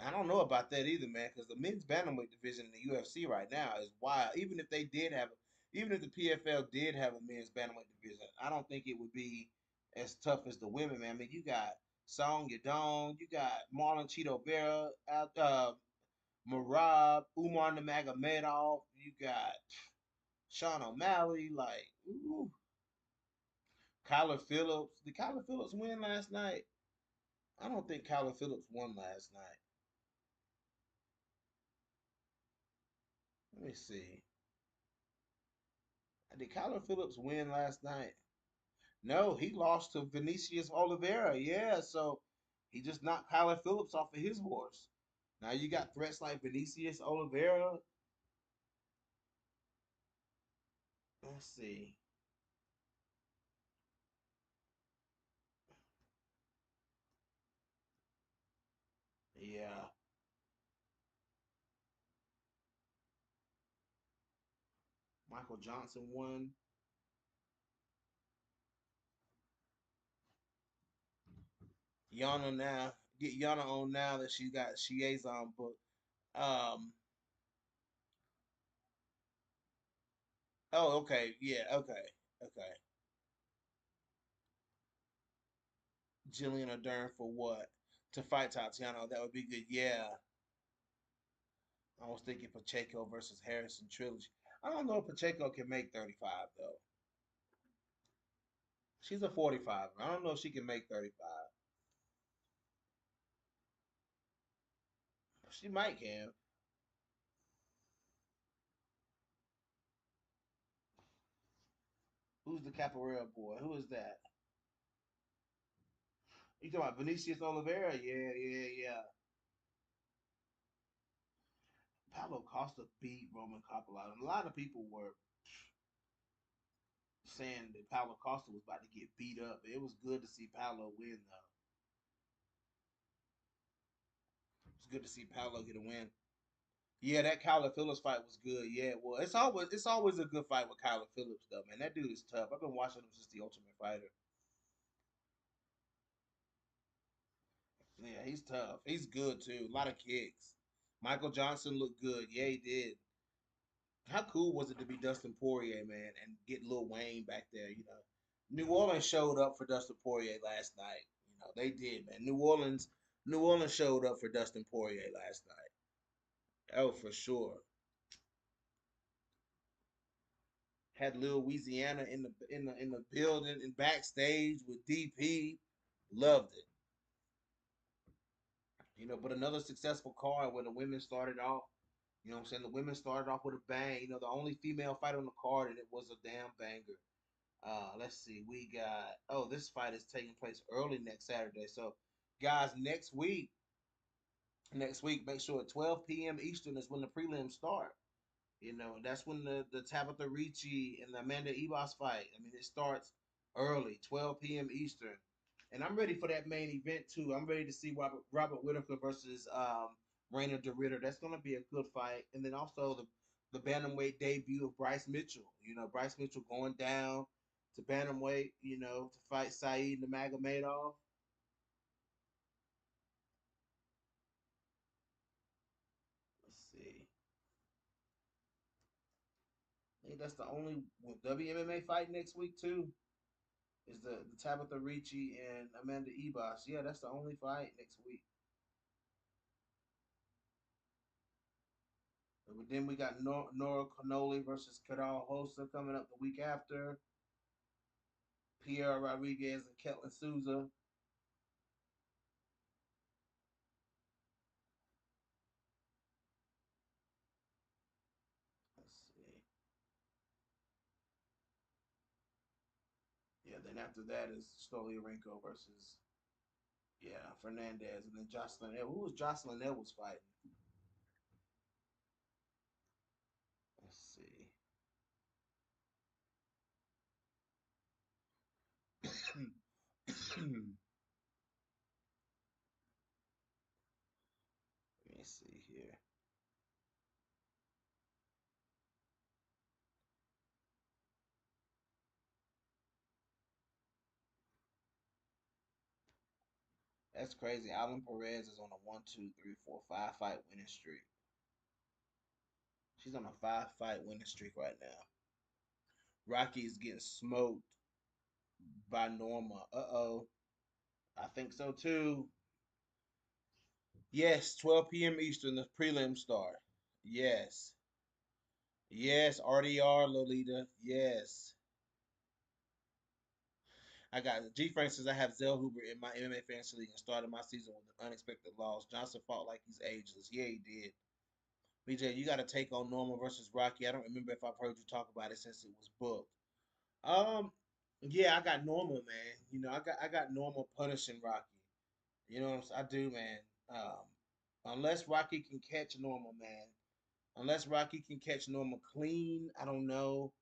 I don't know about that either, man, because the men's bantamweight division in the UFC right now is wild. Even if they did have, even if the PFL did have a men's bantamweight division, I don't think it would be as tough as the women, man. I mean, you got Song Yadong, you got Marlon Cheeto Vera, Marab, Umar Nurmagomedov, you got Sean O'Malley, like, ooh, Kyler Phillips. Did Kyler Phillips win last night? I don't think Kyler Phillips won last night. Let me see. Did Kyler Phillips win last night? No, he lost to Vinicius Oliveira. Yeah, so he just knocked Kyler Phillips off of his horse. Now you got threats like Vinicius Oliveira. Let's see. Yeah, Michael Johnson won. Yana now. Get Yana on now that she got Shia's on book. Um. Oh, okay. Yeah. Okay. Okay. Jillian O'Dern for what? To fight Tatiana. That would be good. Yeah. I was thinking Pacheco versus Harrison Trilogy. I don't know if Pacheco can make 35 though. She's a 45. I don't know if she can make 35. She might can. Who's the Capoeira boy? Who is that? You talking about Vinicius Oliveira? Yeah, yeah, yeah. Paulo Costa beat Roman Coppola. A lot of people were saying that Paulo Costa was about to get beat up. It was good to see Paulo win, though. It's good to see Paulo get a win. Yeah, that Kyler Phillips fight was good. Yeah, well, it's always a good fight with Kyler Phillips, though, man. That dude is tough. I've been watching him since the Ultimate Fighter. Yeah, he's tough. He's good too. A lot of kicks. Michael Johnson looked good. Yeah, he did. How cool was it to be Dustin Poirier, man, and get Lil Wayne back there? New Orleans showed up for Dustin Poirier last night. They did, man. New Orleans showed up for Dustin Poirier last night. Oh, for sure. Had Lil Louisiana in the building and backstage with DP. Loved it. But another successful card where the women started off. You know what I'm saying? The women started off with a bang. The only female fight on the card, and it was a damn banger. Let's see. We got this fight is taking place early next Saturday. So, guys, next week, make sure at 12 p.m. Eastern is when the prelims start. That's when the Tabitha Ricci and the Amanda Ebos fight. I mean, it starts early, 12 p.m. Eastern. And I'm ready for that main event too. I'm ready to see Robert Whitaker versus Rainer DeRitter. That's gonna be a good fight. And then also the bantamweight debut of Bryce Mitchell. Bryce Mitchell going down to bantamweight. To fight Saeed Nurmagomedov. Let's see. I think that's the only WMMA fight next week too. Is the Tabitha Ricci and Amanda Ebos. Yeah, that's the only fight next week. But then we got Nora Cannoli versus Kadal Hosa coming up the week after. Pierre Rodriguez and Ketlin Souza. Let's see. Yeah, then after that is Stolyarenko versus Fernandez, and then Jocelyn. Who was Jocelyn Edwards fighting? Let's see. Let me see here. That's crazy. Alan Perez is on a 1, 2, 3, 4, 5 fight winning streak. She's on a 5 fight winning streak right now. Rocky is getting smoked by Norma. Uh-oh. I think so too. Yes, 12 p.m. Eastern, the prelim start. Yes. Yes, RDR, Lolita. Yes. I got G Frank says I have Zell Hoover in my MMA fantasy league and started my season with an unexpected loss. Johnson fought like he's ageless. Yeah, he did. BJ, you got to take on Norma versus Rocky. I don't remember if I've heard you talk about it since it was booked. Um, yeah, I got Norma, man. You know, I got Norma punishing Rocky. You know what I'm saying? I do, man. Um, unless Rocky can catch Norma, man. Unless Rocky can catch Norma clean, I don't know.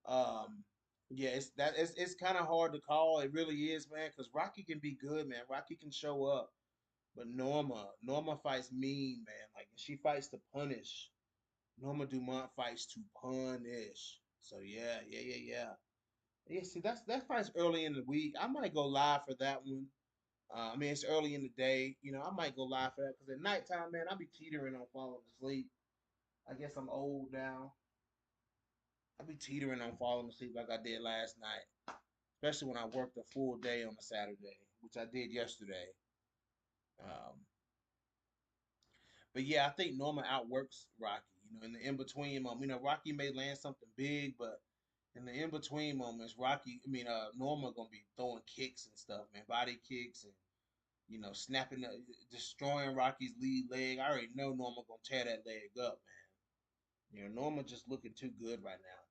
Um, yeah, it's kind of hard to call. It really is, man, because Rocky can be good, man. Rocky can show up, but Norma fights mean, man. Like she fights to punish. Norma Dumont fights to punish. So yeah, yeah, yeah, yeah. Yeah, see, that fight's early in the week. I might go live for that one. I mean, it's early in the day. You know, I might go live for that because at nighttime, man, I'll be teetering on falling asleep. I guess I'm old now. I'll be teetering on falling asleep like I did last night, especially when I worked a full day on a Saturday, which I did yesterday. Um, but yeah, I think Norman outworks Rocky. You know, in the in between moment, you know, Rocky may land something big, but in the in between moments, Norma gonna be throwing kicks and stuff, man, body kicks and snapping, destroying Rocky's lead leg. I already know Norma gonna tear that leg up, man. You know, Norma just looking too good right now.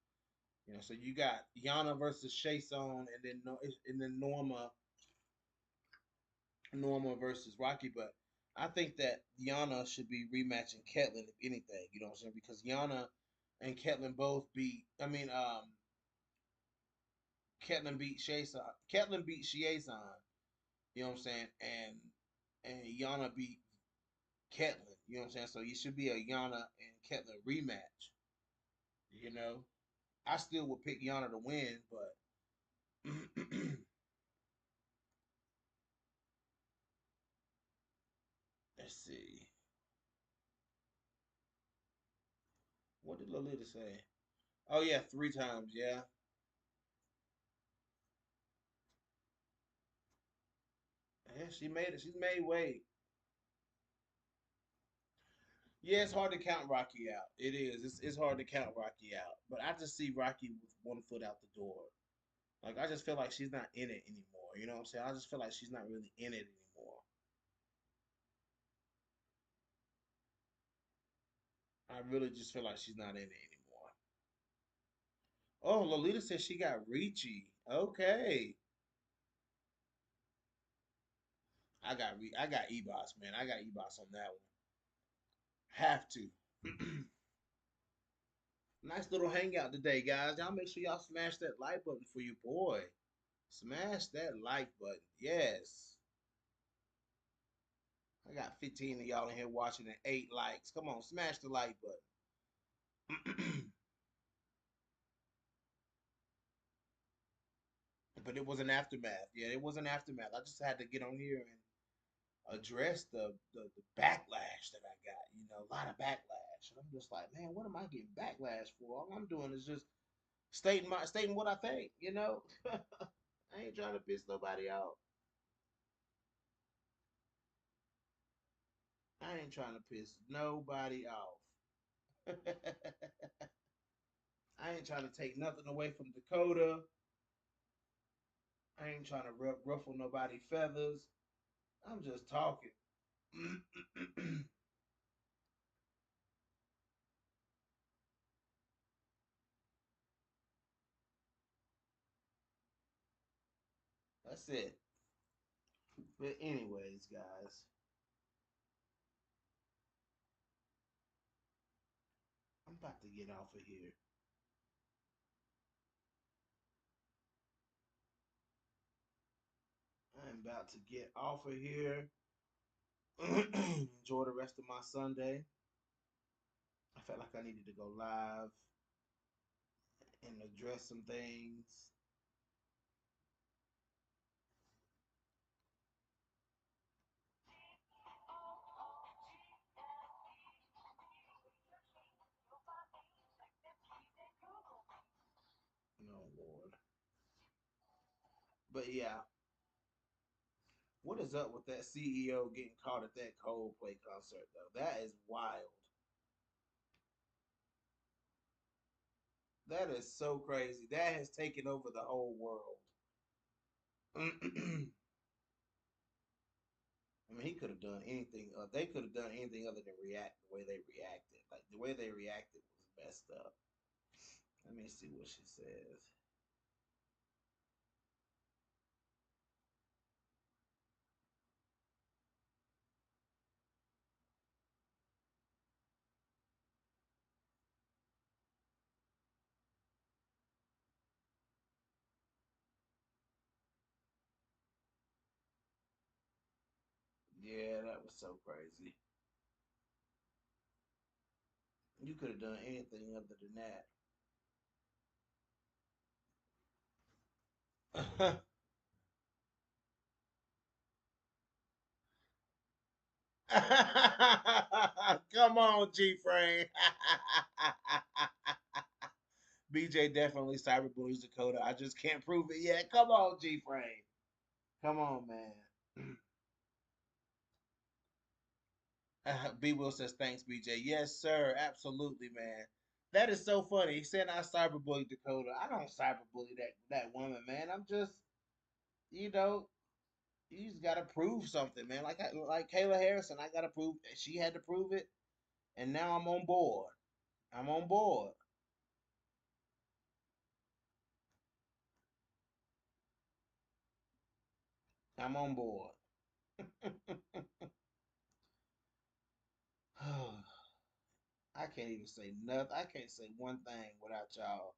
You know, so you got Yana versus Shayson, and then Norma versus Rocky. But I think that Yana should be rematching Ketlin if anything. You know what I'm saying? Because Yana and Ketlin both beat. Ketlin beat Shayson. Ketlin beat Shayson. You know what I'm saying? And Yana beat Ketlin. You know what I'm saying? So you should be a Yana and Ketlin rematch. You know, I still would pick Yana to win, but let's see. What did Lolita say? Oh yeah, 3 times. Yeah, yeah. She made it. She's made weight. Yeah, it's hard to count Rocky out. It is. It's hard to count Rocky out. But I just see Rocky with one foot out the door. Like I just feel like she's not in it anymore. You know what I'm saying? I just feel like she's not really in it anymore. I really just feel like she's not in it anymore. Oh, Lolita said she got Ricci. Okay. I got Ebos, man. I got Ebos on that one. Have to. Nice little hangout today, guys. Y'all make sure y'all smash that like button for your boy. Smash that like button. Yes. I got 15 of y'all in here watching and 8 likes. Come on, smash the like button. But it was an aftermath. Yeah, it was an aftermath. I just had to get on here and address the backlash that I got. You know, a lot of backlash. And I'm just like, man, what am I getting backlash for? All I'm doing is just stating what I think, you know? I ain't trying to piss nobody off. I ain't trying to piss nobody off. I ain't trying to take nothing away from Dakota. I ain't trying to ruffle nobody feathers. I'm just talking. That's it. But anyways, guys, I'm about to get off of here. I'm about to get off of here. Enjoy the rest of my Sunday. I felt like I needed to go live and address some things. You know, Lord. But yeah, what is up with that CEO getting caught at that Coldplay concert though? That is wild. That is so crazy. That has taken over the whole world. I mean, he could have done anything. They could have done anything other than react the way they reacted. Like the way they reacted was messed up. Let me see what she says. Yeah, that was so crazy. You could have done anything other than that. Come on, G Frame. BJ definitely cyberbullies Dakota. I just can't prove it yet. Come on, G Frame. Come on, man. B Will says thanks, BJ. Yes, sir. Absolutely, man. That is so funny. He said I cyberbully Dakota. I don't cyberbully that woman, man. I'm just, you know, you just gotta prove something, man. Like Kayla Harrison, I gotta prove. She had to prove it, and now I'm on board. I'm on board. I'm on board. I can't even say nothing. I can't say one thing without y'all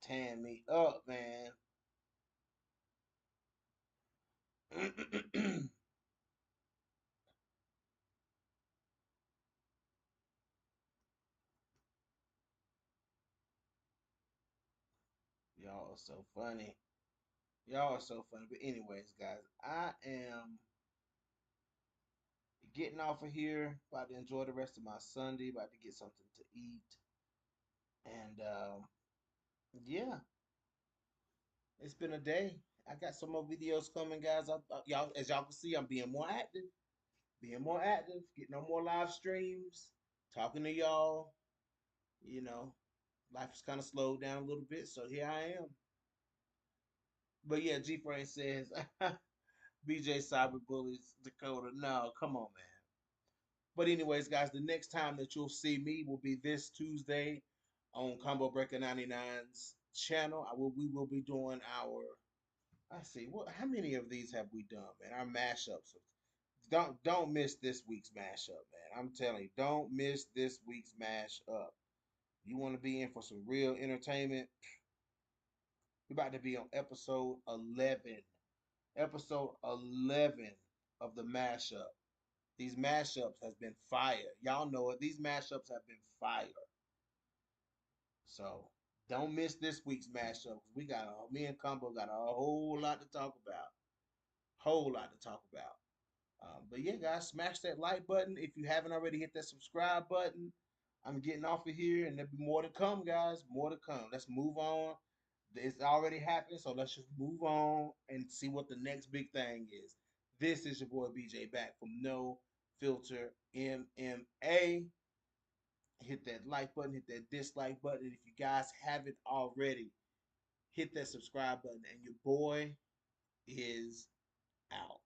tearing me up, man. Y'all are so funny. Y'all are so funny. But anyways, guys, I am getting off of here. About to enjoy the rest of my Sunday. About to get something to eat. And yeah, it's been a day. I got some more videos coming, guys. Y'all, as y'all can see, I'm being more active. Being more active. Getting on more live streams. Talking to y'all. You know, life is kind of slowed down a little bit, so here I am. But yeah, G Frame says BJ cyberbullies Dakota. No, come on, man. But anyways, guys, the next time that you'll see me will be this Tuesday on Combo Breaker 99's channel. We will be doing our, I see, what, how many of these have we done, man? Our mashups. Don't miss this week's mashup, man. I'm telling you, don't miss this week's mashup. You want to be in for some real entertainment? We're about to be on episode 11. Episode 11 of the mashup. These mashups has been fire. Y'all know it. These mashups have been fire. So don't miss this week's mashup. We got me and Combo got a whole lot to talk about. Whole lot to talk about. But yeah, guys, smash that like button if you haven't already. Hit that subscribe button. I'm getting off of here, and there'll be more to come, guys. More to come. Let's move on. It's already happened, so let's just move on and see what the next big thing is. This is your boy BJ back from No Filter MMA. Hit that like button, hit that dislike button. If you guys haven't already, hit that subscribe button, and your boy is out.